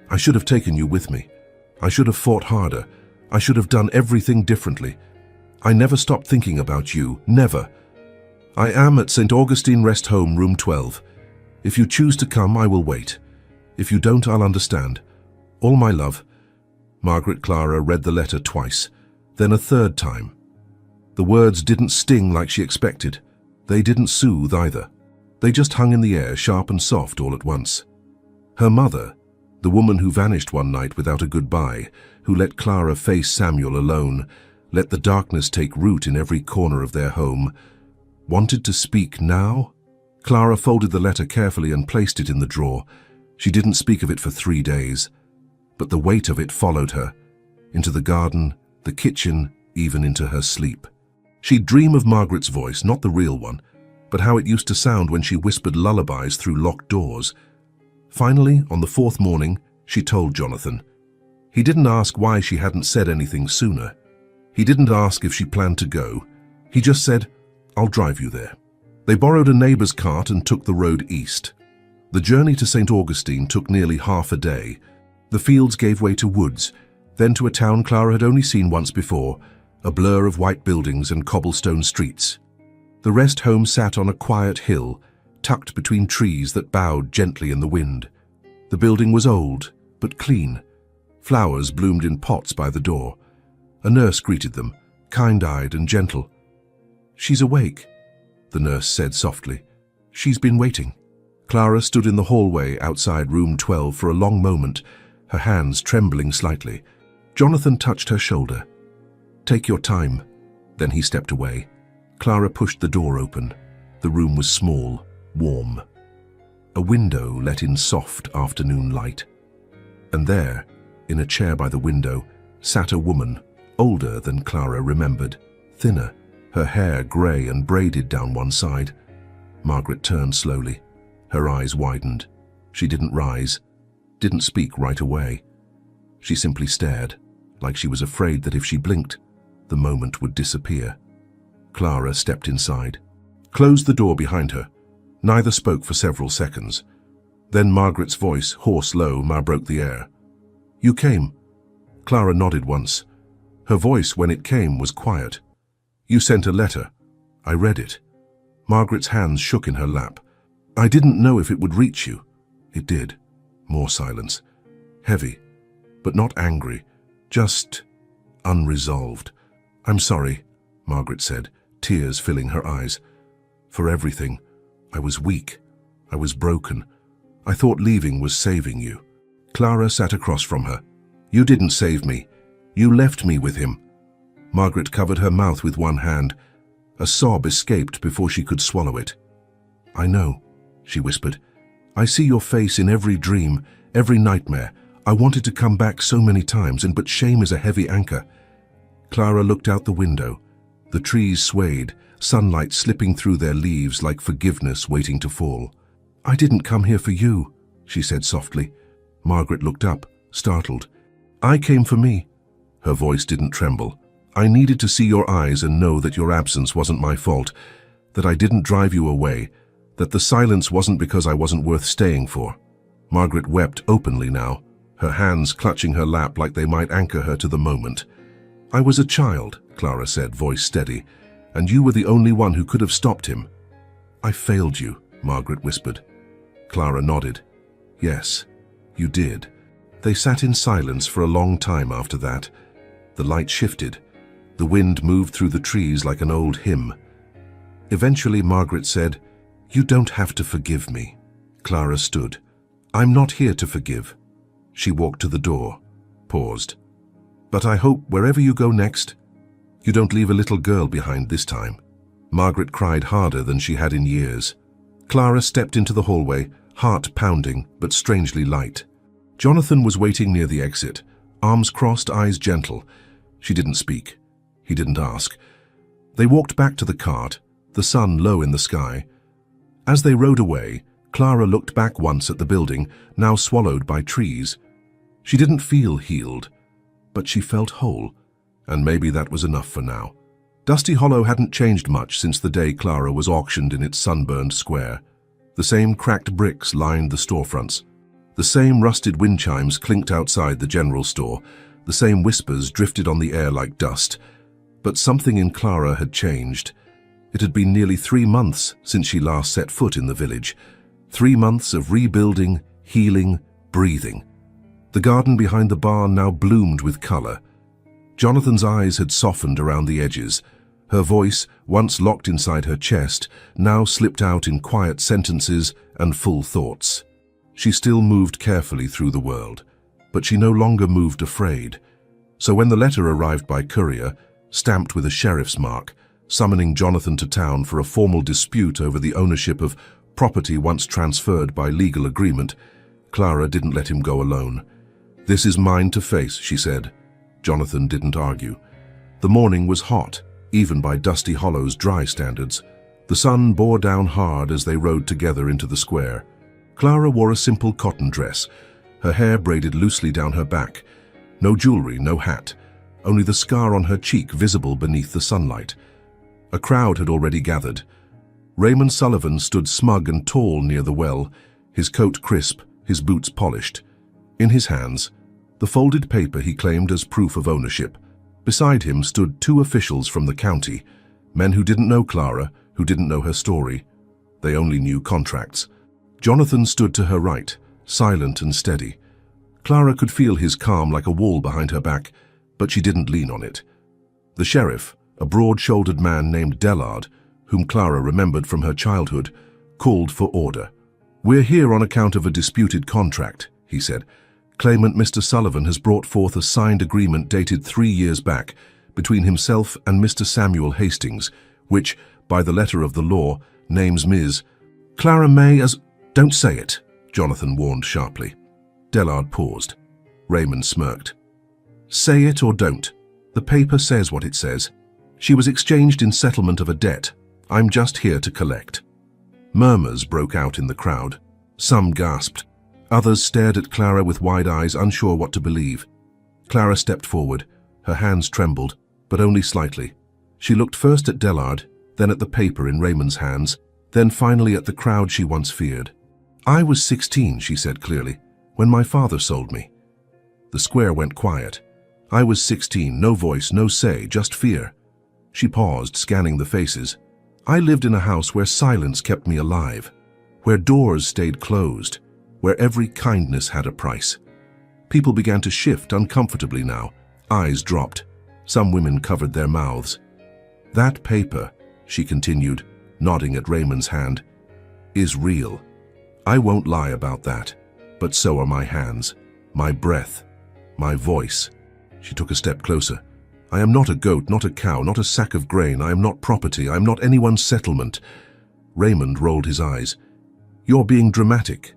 I should have taken you with me. I should have fought harder. I should have done everything differently. I never stopped thinking about you, never. I am at St. Augustine Rest Home, room 12. If you choose to come, I will wait. If you don't, I'll understand. All my love." Margaret Clara read the letter twice, then a third time. The words didn't sting like she expected. They didn't soothe either. They just hung in the air, sharp and soft all at once. Her mother, the woman who vanished one night without a goodbye, who let Clara face Samuel alone, let the darkness take root in every corner of their home, wanted to speak now? Clara folded the letter carefully and placed it in the drawer. She didn't speak of it for 3 days, but the weight of it followed her, into the garden, the kitchen, even into her sleep. She'd dream of Margaret's voice, not the real one, but how it used to sound when she whispered lullabies through locked doors. Finally, on the 4th morning, she told Jonathan. He didn't ask why she hadn't said anything sooner. He didn't ask if she planned to go. He just said, "I'll drive you there." They borrowed a neighbor's cart and took the road east. The journey to St. Augustine took nearly half a day. The fields gave way to woods, then to a town Clara had only seen once before, a blur of white buildings and cobblestone streets. The rest home sat on a quiet hill, tucked between trees that bowed gently in the wind. The building was old, but clean. Flowers bloomed in pots by the door. A nurse greeted them, kind-eyed and gentle. "She's awake," the nurse said softly. "She's been waiting." Clara stood in the hallway outside room 12 for a long moment, her hands trembling slightly. Jonathan touched her shoulder. "Take your time." Then he stepped away. Clara pushed the door open. The room was small, warm. A window let in soft afternoon light. And there, in a chair by the window, sat a woman, older than Clara remembered, thinner, her hair grey and braided down one side. Margaret turned slowly. Her eyes widened. She didn't rise, didn't speak right away. She simply stared, like she was afraid that if she blinked, the moment would disappear. Clara stepped inside, closed the door behind her. Neither spoke for several seconds. Then Margaret's voice, hoarse-low, broke the air. "You came." Clara nodded once. Her voice, when it came, was quiet. "You sent a letter. I read it." Margaret's hands shook in her lap. "I didn't know if it would reach you." It did. More silence. Heavy, but not angry, just unresolved. "I'm sorry," Margaret said, tears filling her eyes. "For everything. I was weak. I was broken. I thought leaving was saving you." Clara sat across from her. "You didn't save me. You left me with him." Margaret covered her mouth with one hand. A sob escaped before she could swallow it. "I know," she whispered. "I see your face in every dream, every nightmare. I wanted to come back so many times, but shame is a heavy anchor." Clara looked out the window. The trees swayed, sunlight slipping through their leaves like forgiveness waiting to fall. "I didn't come here for you," she said softly. Margaret looked up, startled. "I came for me." Her voice didn't tremble. "I needed to see your eyes and know that your absence wasn't my fault, that I didn't drive you away, that the silence wasn't because I wasn't worth staying for." Margaret wept openly now, her hands clutching her lap like they might anchor her to the moment. "I was a child," Clara said, voice steady, "and you were the only one who could have stopped him." "I failed you," Margaret whispered. Clara nodded. "Yes, you did." They sat in silence for a long time after that. The light shifted. The wind moved through the trees like an old hymn. Eventually, Margaret said, "You don't have to forgive me." Clara stood. "I'm not here to forgive." She walked to the door, paused. "But I hope wherever you go next, you don't leave a little girl behind this time." Margaret cried harder than she had in years. Clara stepped into the hallway, heart pounding but strangely light. Jonathan was waiting near the exit, arms crossed, eyes gentle. She didn't speak. He didn't ask. They walked back to the cart, the sun low in the sky. As they rode away, Clara looked back once at the building, now swallowed by trees. She didn't feel healed, but she felt whole, and maybe that was enough for now. Dusty Hollow hadn't changed much since the day Clara was auctioned in its sunburned square. The same cracked bricks lined the storefronts. The same rusted wind chimes clinked outside the general store. The same whispers drifted on the air like dust. But something in Clara had changed. It had been nearly 3 months since she last set foot in the village. 3 months of rebuilding, healing, breathing. The garden behind the barn now bloomed with color. Jonathan's eyes had softened around the edges. Her voice, once locked inside her chest, now slipped out in quiet sentences and full thoughts. She still moved carefully through the world, but she no longer moved afraid. So when the letter arrived by courier, stamped with a sheriff's mark, summoning Jonathan to town for a formal dispute over the ownership of property once transferred by legal agreement, Clara didn't let him go alone. "This is mine to face," she said. Jonathan didn't argue. The morning was hot, even by Dusty Hollow's dry standards. The sun bore down hard as they rode together into the square. Clara wore a simple cotton dress, her hair braided loosely down her back. No jewelry, no hat, only the scar on her cheek visible beneath the sunlight. A crowd had already gathered. Raymond Sullivan stood smug and tall near the well, his coat crisp, his boots polished. In his hands, the folded paper he claimed as proof of ownership. Beside him stood 2 officials from the county, men who didn't know Clara, who didn't know her story. They only knew contracts. Jonathan stood to her right, silent and steady. Clara could feel his calm like a wall behind her back, but she didn't lean on it. The sheriff, a broad-shouldered man named Dellard, whom Clara remembered from her childhood, called for order. "We're here on account of a disputed contract," he said. "Claimant Mr. Sullivan has brought forth a signed agreement dated 3 years back between himself and Mr. Samuel Hastings, which, by the letter of the law, names Ms. Clara May as—" "Don't say it," Jonathan warned sharply. Dellard paused. Raymond smirked. "Say it or don't. The paper says what it says. She was exchanged in settlement of a debt. I'm just here to collect." Murmurs broke out in the crowd. Some gasped. Others stared at Clara with wide eyes, unsure what to believe. Clara stepped forward. Her hands trembled, but only slightly. She looked first at Dellard, then at the paper in Raymond's hands, then finally at the crowd she once feared. "I was 16, she said clearly, "when my father sold me." The square went quiet. I was 16, no voice, no say, just fear. She paused, scanning the faces. "I lived in a house where silence kept me alive, where doors stayed closed, where every kindness had a price." People began to shift uncomfortably now. Eyes dropped. Some women covered their mouths. "That paper," she continued, nodding at Raymond's hand, "is real. I won't lie about that, but so are my hands, my breath, my voice." She took a step closer. "I am not a goat, not a cow, not a sack of grain. I am not property. I am not anyone's settlement." Raymond rolled his eyes. "You're being dramatic."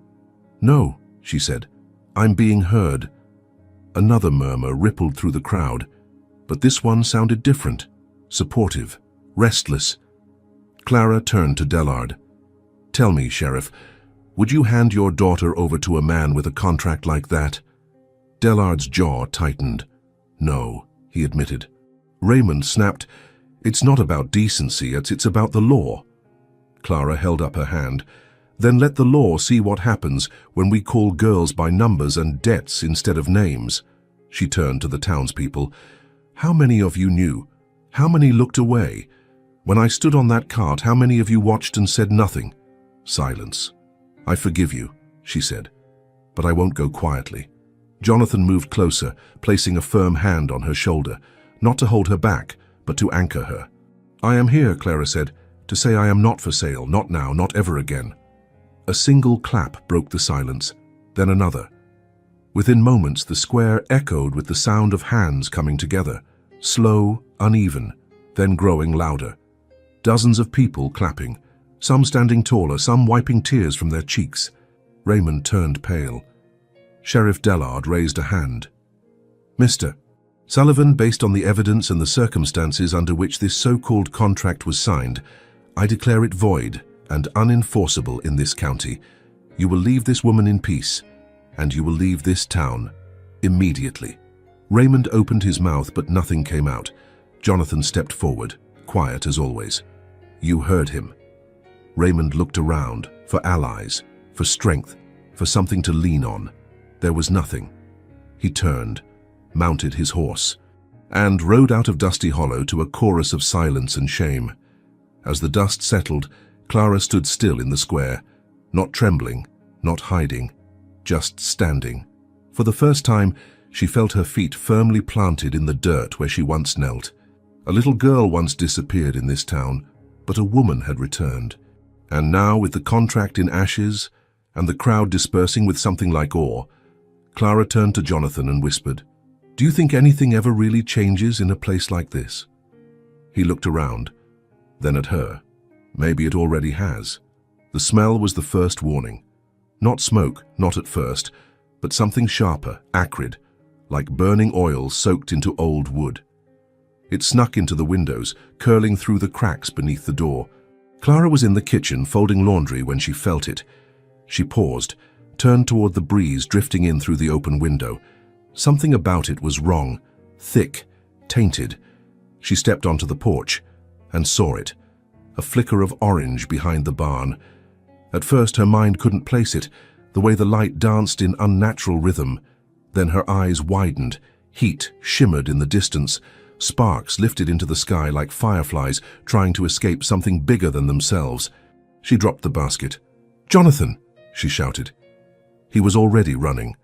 "No," she said. "I'm being heard." Another murmur rippled through the crowd, but this one sounded different, supportive, restless. Clara turned to Dellard. "Tell me, Sheriff, would you hand your daughter over to a man with a contract like that?" Dellard's jaw tightened. "No," he admitted. Raymond snapped, "It's not about decency, it's about the law." Clara held up her hand. "Then let the law see what happens when we call girls by numbers and debts instead of names." She turned to the townspeople. "How many of you knew? How many looked away? When I stood on that cart, how many of you watched and said nothing?" Silence. "I forgive you," she said, "but I won't go quietly." Jonathan moved closer, placing a firm hand on her shoulder, not to hold her back, but to anchor her. "I am here," Clara said, "to say I am not for sale, not now, not ever again." A single clap broke the silence, then another. Within moments, the square echoed with the sound of hands coming together, slow, uneven, then growing louder. Dozens of people clapping, some standing taller, some wiping tears from their cheeks. Raymond turned pale. Sheriff Dellard raised a hand. "Mr. Sullivan, based on the evidence and the circumstances under which this so-called contract was signed, I declare it void and unenforceable in this county. You will leave this woman in peace, and you will leave this town immediately." Raymond opened his mouth, but nothing came out. Jonathan stepped forward, quiet as always. "You heard him." Raymond looked around for allies, for strength, for something to lean on. There was nothing. He turned, mounted his horse, and rode out of Dusty Hollow to a chorus of silence and shame. As the dust settled, Clara stood still in the square, not trembling, not hiding, just standing. For the first time, she felt her feet firmly planted in the dirt where she once knelt. A little girl once disappeared in this town, but a woman had returned. And now, with the contract in ashes and the crowd dispersing with something like awe, Clara turned to Jonathan and whispered, "Do you think anything ever really changes in a place like this?" He looked around, then at her. Maybe it already has. The smell was the first warning. Not smoke, not at first, but something sharper, acrid, like burning oil soaked into old wood. It snuck into the windows, curling through the cracks beneath the door. Clara was in the kitchen folding laundry when she felt it. She paused, turned toward the breeze drifting in through the open window. Something about it was wrong, thick, tainted. She stepped onto the porch and saw it, a flicker of orange behind the barn. At first her mind couldn't place it, the way the light danced in unnatural rhythm. Then her eyes widened, heat shimmered in the distance, sparks lifted into the sky like fireflies trying to escape something bigger than themselves. She dropped the basket. "Jonathan!" she shouted. He was already running.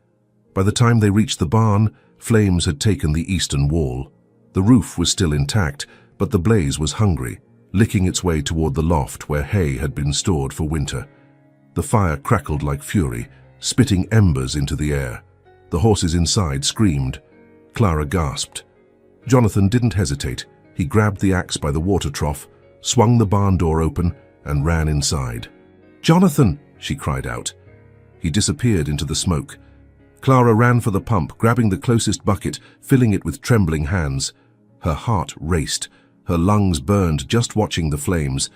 By the time they reached the barn, flames had taken the eastern wall. The roof was still intact, but the blaze was hungry, licking its way toward the loft where hay had been stored for winter. The fire crackled like fury, spitting embers into the air. The horses inside screamed. Clara gasped. Jonathan didn't hesitate. He grabbed the axe by the water trough, swung the barn door open, and ran inside. "Jonathan!" she cried out. He disappeared into the smoke. Clara ran for the pump, grabbing the closest bucket, filling it with trembling hands. Her heart raced. Her lungs burned just watching the flames.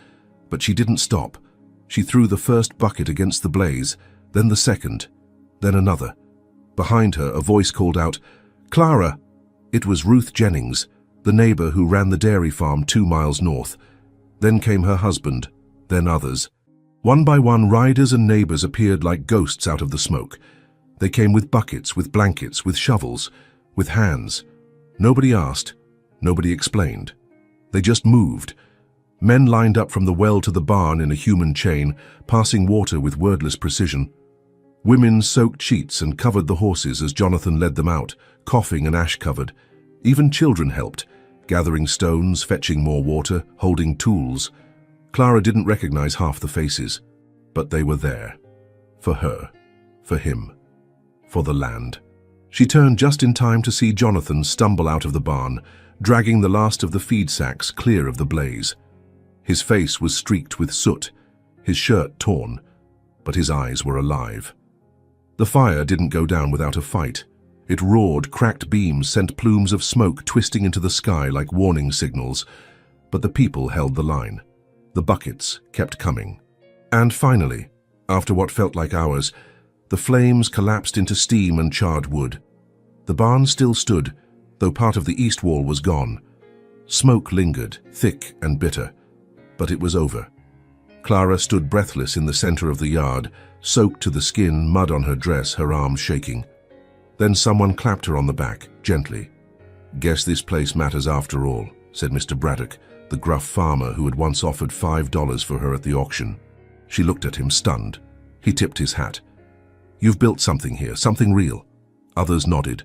But she didn't stop. She threw the first bucket against the blaze, then the second, then another. Behind her, a voice called out, "Clara!" It was Ruth Jennings, the neighbor who ran the dairy farm 2 miles north. Then came her husband, then others. One by one, riders and neighbors appeared like ghosts out of the smoke. They came with buckets, with blankets, with shovels, with hands. Nobody asked, nobody explained. They just moved. Men lined up from the well to the barn in a human chain, passing water with wordless precision. Women soaked sheets and covered the horses as Jonathan led them out, coughing and ash-covered. Even children helped, gathering stones, fetching more water, holding tools. Clara didn't recognize half the faces, but they were there. For her, for him, for the land. She turned just in time to see Jonathan stumble out of the barn, dragging the last of the feed sacks clear of the blaze. His face was streaked with soot, his shirt torn, but his eyes were alive. The fire didn't go down without a fight. It roared, cracked beams sent plumes of smoke twisting into the sky like warning signals, but the people held the line. The buckets kept coming. And finally, after what felt like hours, the flames collapsed into steam and charred wood. The barn still stood, though part of the east wall was gone. Smoke lingered, thick and bitter, but it was over. Clara stood breathless in the center of the yard, soaked to the skin, mud on her dress, her arms shaking. Then someone clapped her on the back, gently. "Guess this place matters after all," said Mr. Braddock, the gruff farmer who had once offered $5 for her at the auction. She looked at him, stunned. He tipped his hat. "You've built something here, something real." Others nodded,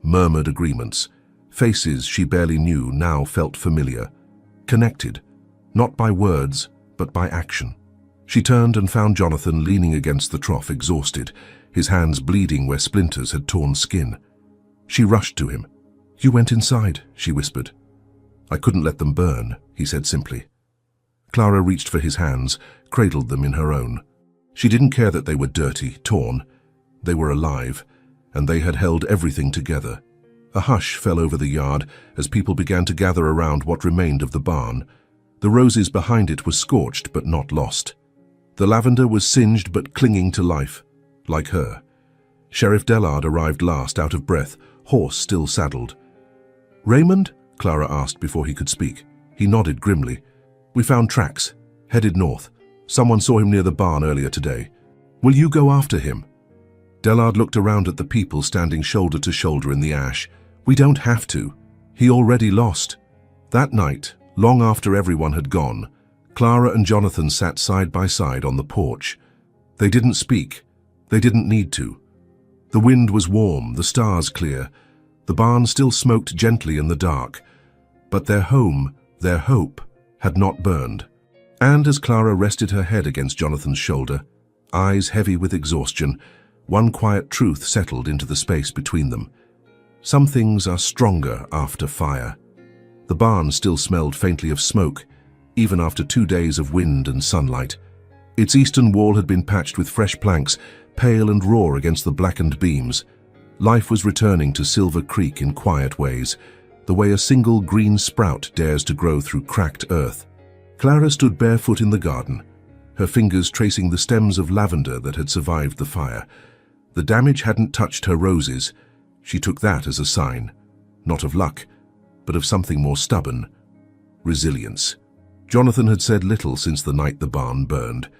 murmured agreements. Faces she barely knew now felt familiar. Connected, not by words, but by action. She turned and found Jonathan leaning against the trough, exhausted, his hands bleeding where splinters had torn skin. She rushed to him. "You went inside," she whispered. "I couldn't let them burn," he said simply. Clara reached for his hands, cradled them in her own. She didn't care that they were dirty, torn. They were alive, and they had held everything together. A hush fell over the yard as people began to gather around what remained of the barn. The roses behind it were scorched but not lost. The lavender was singed but clinging to life, like her. Sheriff Dellard arrived last, out of breath, horse still saddled. "Raymond?" Clara asked before he could speak. He nodded grimly. "We found tracks, headed north. Someone saw him near the barn earlier today. Will you go after him?" Dellard looked around at the people standing shoulder to shoulder in the ash. "We don't have to. He already lost." That night, long after everyone had gone, Clara and Jonathan sat side by side on the porch. They didn't speak. They didn't need to. The wind was warm, the stars clear. The barn still smoked gently in the dark. But their home, their hope, had not burned. And as Clara rested her head against Jonathan's shoulder, eyes heavy with exhaustion, one quiet truth settled into the space between them. Some things are stronger after fire. The barn still smelled faintly of smoke, even after 2 days of wind and sunlight. Its eastern wall had been patched with fresh planks, pale and raw against the blackened beams. Life was returning to Silver Creek in quiet ways, the way a single green sprout dares to grow through cracked earth. Clara stood barefoot in the garden, her fingers tracing the stems of lavender that had survived the fire. The damage hadn't touched her roses. She took that as a sign, not of luck, but of something more stubborn: resilience. Jonathan had said little since the night the barn burned,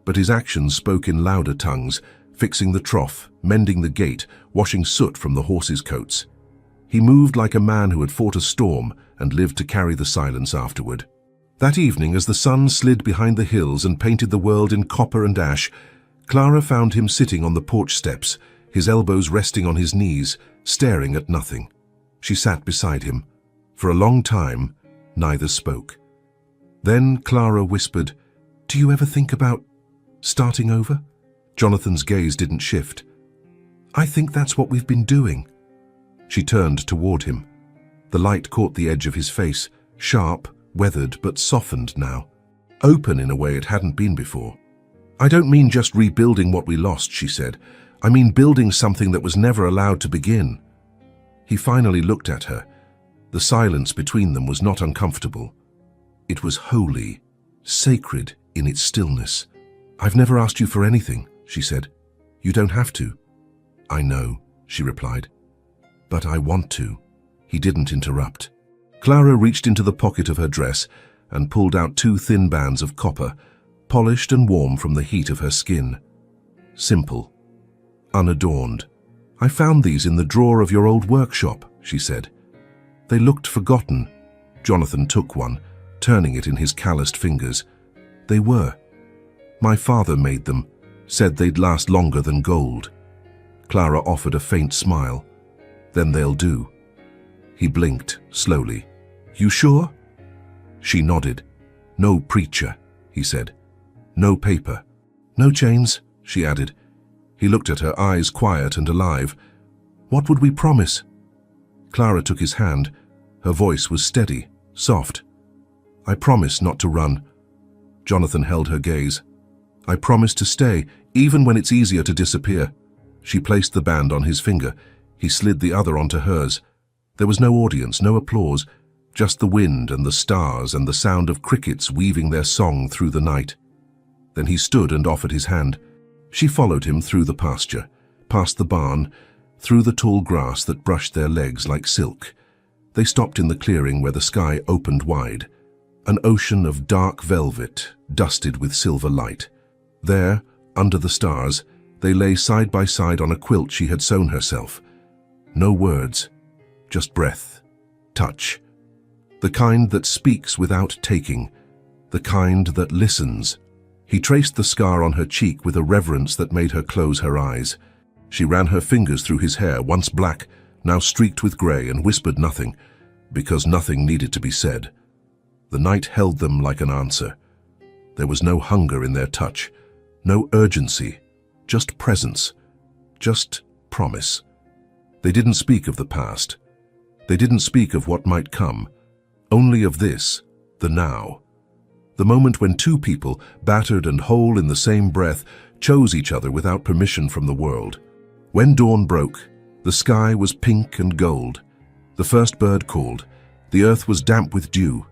but his actions spoke in louder tongues, fixing the trough, mending the gate, washing soot from the horses' coats. He moved like a man who had fought a storm and lived to carry the silence afterward. That evening, as the sun slid behind the hills and painted the world in copper and ash, Clara found him sitting on the porch steps, his elbows resting on his knees, staring at nothing. She sat beside him. For a long time, neither spoke. Then Clara whispered, "Do you ever think about starting over?" Jonathan's gaze didn't shift. "I think that's what we've been doing." She turned toward him. The light caught the edge of his face, sharp, weathered, but softened now. Open in a way it hadn't been before. "I don't mean just rebuilding what we lost," she said. "I mean building something that was never allowed to begin." He finally looked at her. The silence between them was not uncomfortable. It was holy, sacred in its stillness. "I've never asked you for anything," she said. "You don't have to." "I know," she replied. "But I want to." He didn't interrupt. Clara reached into the pocket of her dress and pulled out 2 thin bands of copper, polished and warm from the heat of her skin. Simple, unadorned. "I found these in the drawer of your old workshop," she said. They looked forgotten. Jonathan took one, turning it in his calloused fingers. They were. My father made them, said they'd last longer than gold. Clara offered a faint smile. "Then they'll do." He blinked, slowly. "You sure?" She nodded. "No preacher," he said. "No paper. No chains," she added. He looked at her, eyes quiet and alive. "What would we promise?" Clara took his hand. Her voice was steady, soft. "I promise not to run." Jonathan held her gaze. "I promise to stay, even when it's easier to disappear." She placed the band on his finger. He slid the other onto hers. There was no audience, no applause, just the wind and the stars and the sound of crickets weaving their song through the night. Then he stood and offered his hand. She followed him through the pasture, past the barn, through the tall grass that brushed their legs like silk. They stopped in the clearing where the sky opened wide, an ocean of dark velvet, dusted with silver light. There, under the stars, they lay side by side on a quilt she had sewn herself. No words, just breath, touch. The kind that speaks without taking, the kind that listens. He traced the scar on her cheek with a reverence that made her close her eyes. She ran her fingers through his hair, once black, now streaked with grey, and whispered nothing, because nothing needed to be said. The night held them like an answer. There was no hunger in their touch, no urgency, just presence, just promise. They didn't speak of the past. They didn't speak of what might come, only of this, the now. The moment when two people, battered and whole in the same breath, chose each other without permission from the world. When dawn broke, the sky was pink and gold. The first bird called. The earth was damp with dew.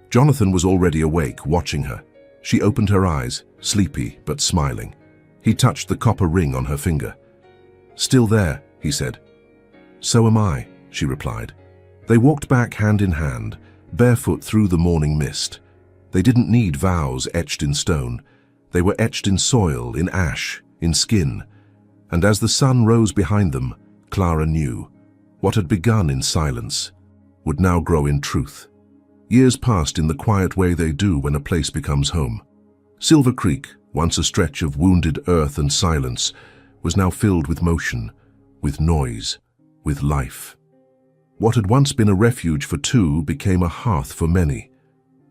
Jonathan was already awake, watching her. She opened her eyes, sleepy but smiling. He touched the copper ring on her finger. "Still there," he said. "So am I," she replied. They walked back hand in hand, barefoot through the morning mist. They didn't need vows etched in stone. They were etched in soil, in ash, in skin. And as the sun rose behind them, Clara knew what had begun in silence would now grow in truth. Years passed in the quiet way they do when a place becomes home. Silver Creek, once a stretch of wounded earth and silence, was now filled with motion, with noise, with life. What had once been a refuge for two became a hearth for many.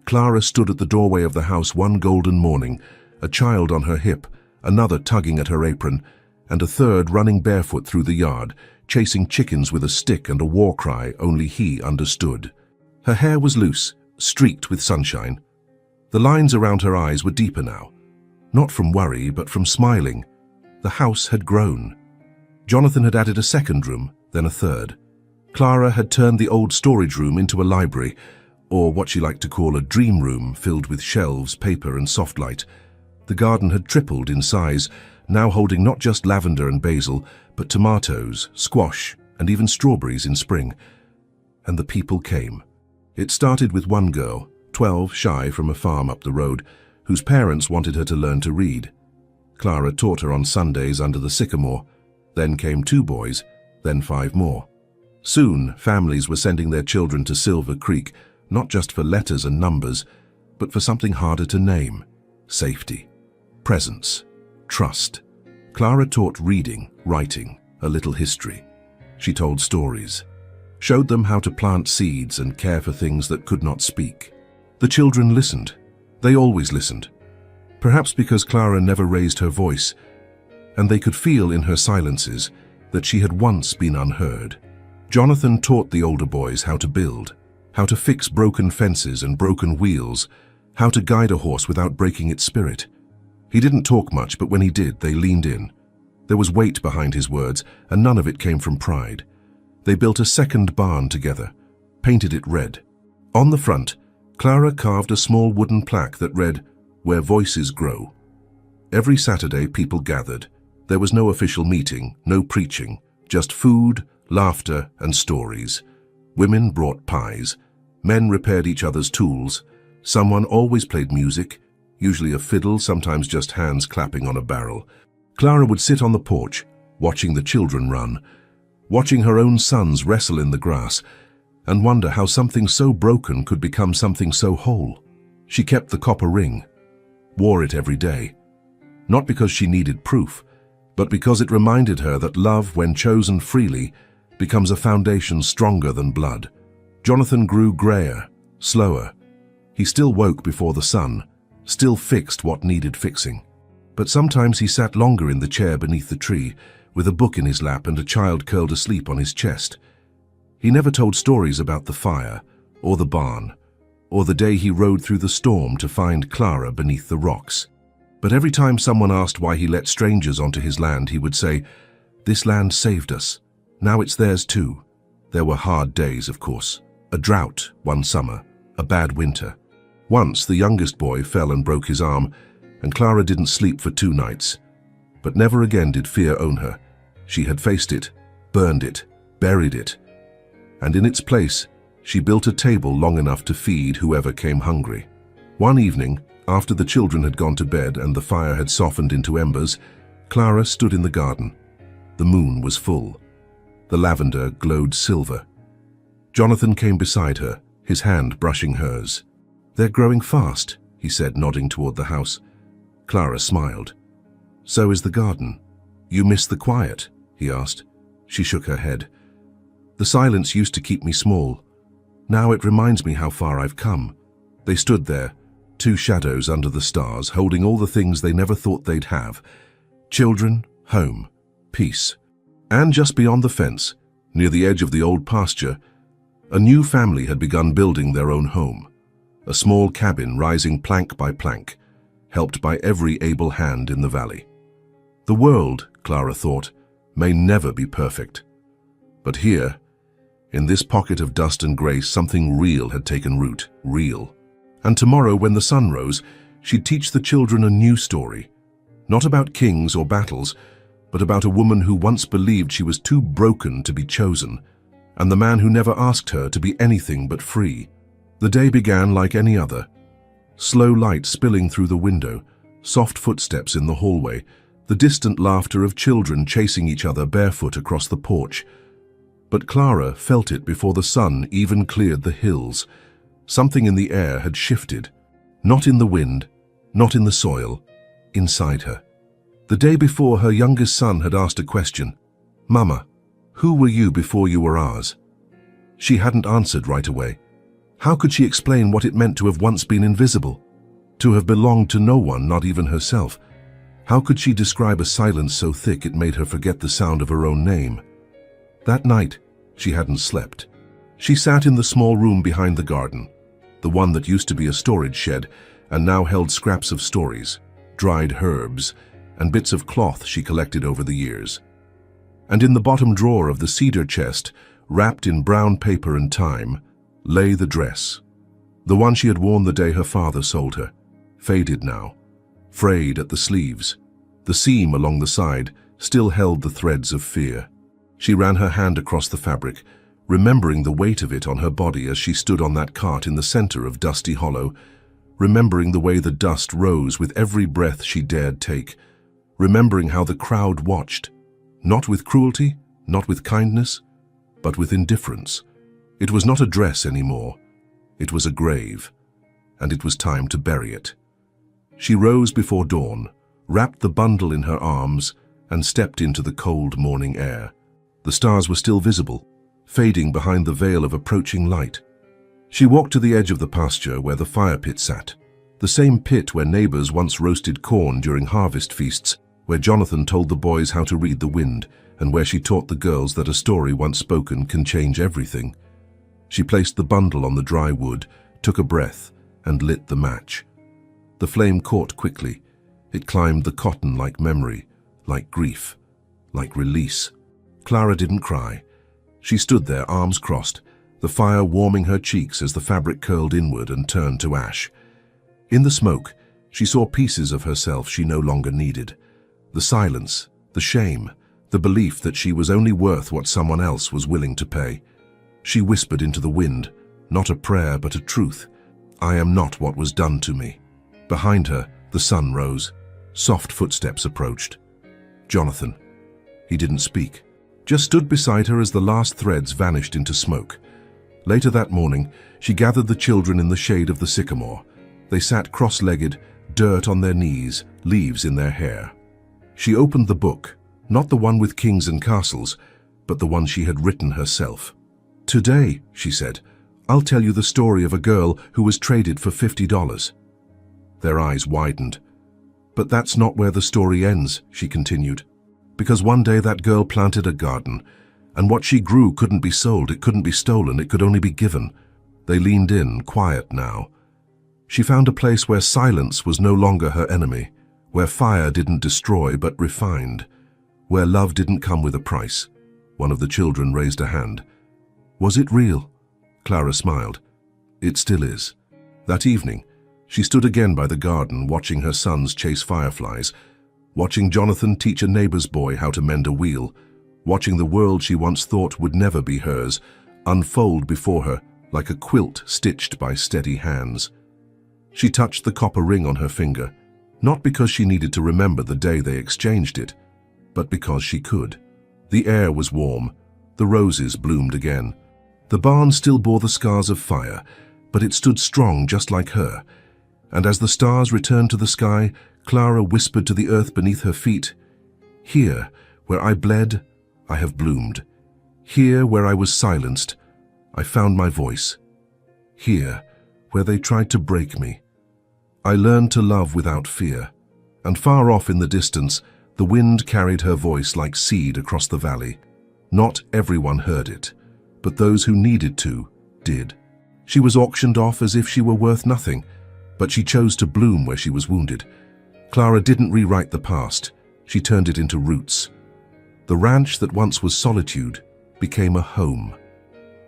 Clara stood at the doorway of the house one golden morning, a child on her hip, another tugging at her apron, and a third running barefoot through the yard, chasing chickens with a stick and a war cry only he understood. Her hair was loose, streaked with sunshine. The lines around her eyes were deeper now, not from worry but from smiling. The house had grown. Jonathan had added a second room, then a third. Clara had turned the old storage room into a library, or what she liked to call a dream room filled with shelves, paper and soft light. The garden had tripled in size, now holding not just lavender and basil, but tomatoes, squash, and even strawberries in spring. And the people came. It started with one girl, 12, shy from a farm up the road, whose parents wanted her to learn to read. Clara taught her on Sundays under the sycamore. Then came 2 boys, then 5 more. Soon, families were sending their children to Silver Creek, not just for letters and numbers, but for something harder to name: safety, presence, trust. Clara taught reading, writing, a little history. She told stories, showed them how to plant seeds and care for things that could not speak. The children listened. They always listened. Perhaps because Clara never raised her voice, and they could feel in her silences that she had once been unheard. Jonathan taught the older boys how to build, how to fix broken fences and broken wheels, how to guide a horse without breaking its spirit. He didn't talk much, but when he did, they leaned in. There was weight behind his words, and none of it came from pride. They built a second barn together, painted it red. On the front, Clara carved a small wooden plaque that read, "Where Voices Grow." Every Saturday, people gathered. There was no official meeting, no preaching, just food, laughter, and stories. Women brought pies. Men repaired each other's tools. Someone always played music, usually a fiddle, sometimes just hands clapping on a barrel. Clara would sit on the porch, watching the children run, watching her own sons wrestle in the grass, and wonder how something so broken could become something so whole. She kept the copper ring, wore it every day, not because she needed proof, but because it reminded her that love, when chosen freely, becomes a foundation stronger than blood. Jonathan grew grayer, slower. He still woke before the sun, still fixed what needed fixing. But sometimes he sat longer in the chair beneath the tree, with a book in his lap and a child curled asleep on his chest. He never told stories about the fire, or the barn, or the day he rode through the storm to find Clara beneath the rocks. But every time someone asked why he let strangers onto his land, he would say, "This land saved us. Now it's theirs too." There were hard days, of course. A drought one summer, a bad winter. Once the youngest boy fell and broke his arm, and Clara didn't sleep for 2 nights. But never again did fear own her. She had faced it, burned it, buried it. And in its place, she built a table long enough to feed whoever came hungry. One evening, after the children had gone to bed and the fire had softened into embers, Clara stood in the garden. The moon was full. The lavender glowed silver. Jonathan came beside her, his hand brushing hers. "They're growing fast," he said, nodding toward the house. Clara smiled. "So is the garden. You miss the quiet?" he asked. She shook her head. "The silence used to keep me small. Now it reminds me how far I've come." They stood there, 2 shadows under the stars, holding all the things they never thought they'd have. Children, home, peace. And just beyond the fence, near the edge of the old pasture, a new family had begun building their own home. a small cabin rising plank by plank, helped by every able hand in the valley. The world, Clara thought, may never be perfect. But here, in this pocket of dust and grace, something real had taken root, real. And tomorrow, when the sun rose, she'd teach the children a new story, not about kings or battles, but about a woman who once believed she was too broken to be chosen, and the man who never asked her to be anything but free. The day began like any other. Slow light spilling through the window, soft footsteps in the hallway, the distant laughter of children chasing each other barefoot across the porch. But Clara felt it before the sun even cleared the hills. Something in the air had shifted, not in the wind, not in the soil, inside her. The day before, her youngest son had asked a question. "Mama, who were you before you were ours?" She hadn't answered right away. How could she explain what it meant to have once been invisible? To have belonged to no one, not even herself? How could she describe a silence so thick it made her forget the sound of her own name? That night, she hadn't slept. She sat in the small room behind the garden, the one that used to be a storage shed and now held scraps of stories, dried herbs, and bits of cloth she collected over the years. And in the bottom drawer of the cedar chest, wrapped in brown paper and time, lay the dress, the one she had worn the day her father sold her, faded now, frayed at the sleeves. The seam along the side still held the threads of fear. She ran her hand across the fabric, remembering the weight of it on her body as she stood on that cart in the center of Dusty Hollow, remembering the way the dust rose with every breath she dared take, remembering how the crowd watched, not with cruelty, not with kindness, but with indifference. It was not a dress anymore. It was a grave, and it was time to bury it. She rose before dawn, wrapped the bundle in her arms, and stepped into the cold morning air. The stars were still visible, fading behind the veil of approaching light. She walked to the edge of the pasture where the fire pit sat, the same pit where neighbors once roasted corn during harvest feasts, where Jonathan told the boys how to read the wind, and where she taught the girls that a story once spoken can change everything. She placed the bundle on the dry wood, took a breath, and lit the match. The flame caught quickly. It climbed the cotton like memory, like grief, like release. Clara didn't cry. She stood there, arms crossed, the fire warming her cheeks as the fabric curled inward and turned to ash. In the smoke, she saw pieces of herself she no longer needed. The silence, the shame, the belief that she was only worth what someone else was willing to pay. She whispered into the wind, not a prayer but a truth. "I am not what was done to me." Behind her, the sun rose. Soft footsteps approached. Jonathan. He didn't speak, just stood beside her as the last threads vanished into smoke. Later that morning, she gathered the children in the shade of the sycamore. They sat cross-legged, dirt on their knees, leaves in their hair. She opened the book, not the one with kings and castles, but the one she had written herself. "Today," she said, "I'll tell you the story of a girl who was traded for $50. Their eyes widened. "But that's not where the story ends," she continued. "Because one day that girl planted a garden, and what she grew couldn't be sold, it couldn't be stolen, it could only be given." They leaned in, quiet now. She found a place where silence was no longer her enemy, where fire didn't destroy but refined, where love didn't come with a price. One of the children raised a hand. "Was it real?" Clara smiled. "It still is." That evening, she stood again by the garden, watching her sons chase fireflies, watching Jonathan teach a neighbor's boy how to mend a wheel, watching the world she once thought would never be hers unfold before her like a quilt stitched by steady hands. She touched the copper ring on her finger, not because she needed to remember the day they exchanged it, but because she could. The air was warm. The roses bloomed again. The barn still bore the scars of fire, but it stood strong just like her. And as the stars returned to the sky, Clara whispered to the earth beneath her feet, "Here, where I bled, I have bloomed. Here, where I was silenced, I found my voice. Here, where they tried to break me, I learned to love without fear." And far off in the distance, the wind carried her voice like seed across the valley. Not everyone heard it, but those who needed to did. She was auctioned off as if she were worth nothing, but she chose to bloom where she was wounded. Clara didn't rewrite the past, she turned it into roots. The ranch that once was solitude became a home.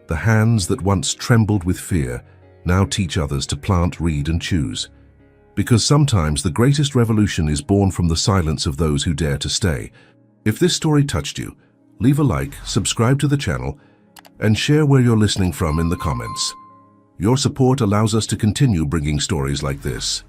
The hands that once trembled with fear now teach others to plant, read, and choose. Because sometimes the greatest revolution is born from the silence of those who dare to stay. If this story touched you, leave a like, subscribe to the channel, and share where you're listening from in the comments. Your support allows us to continue bringing stories like this.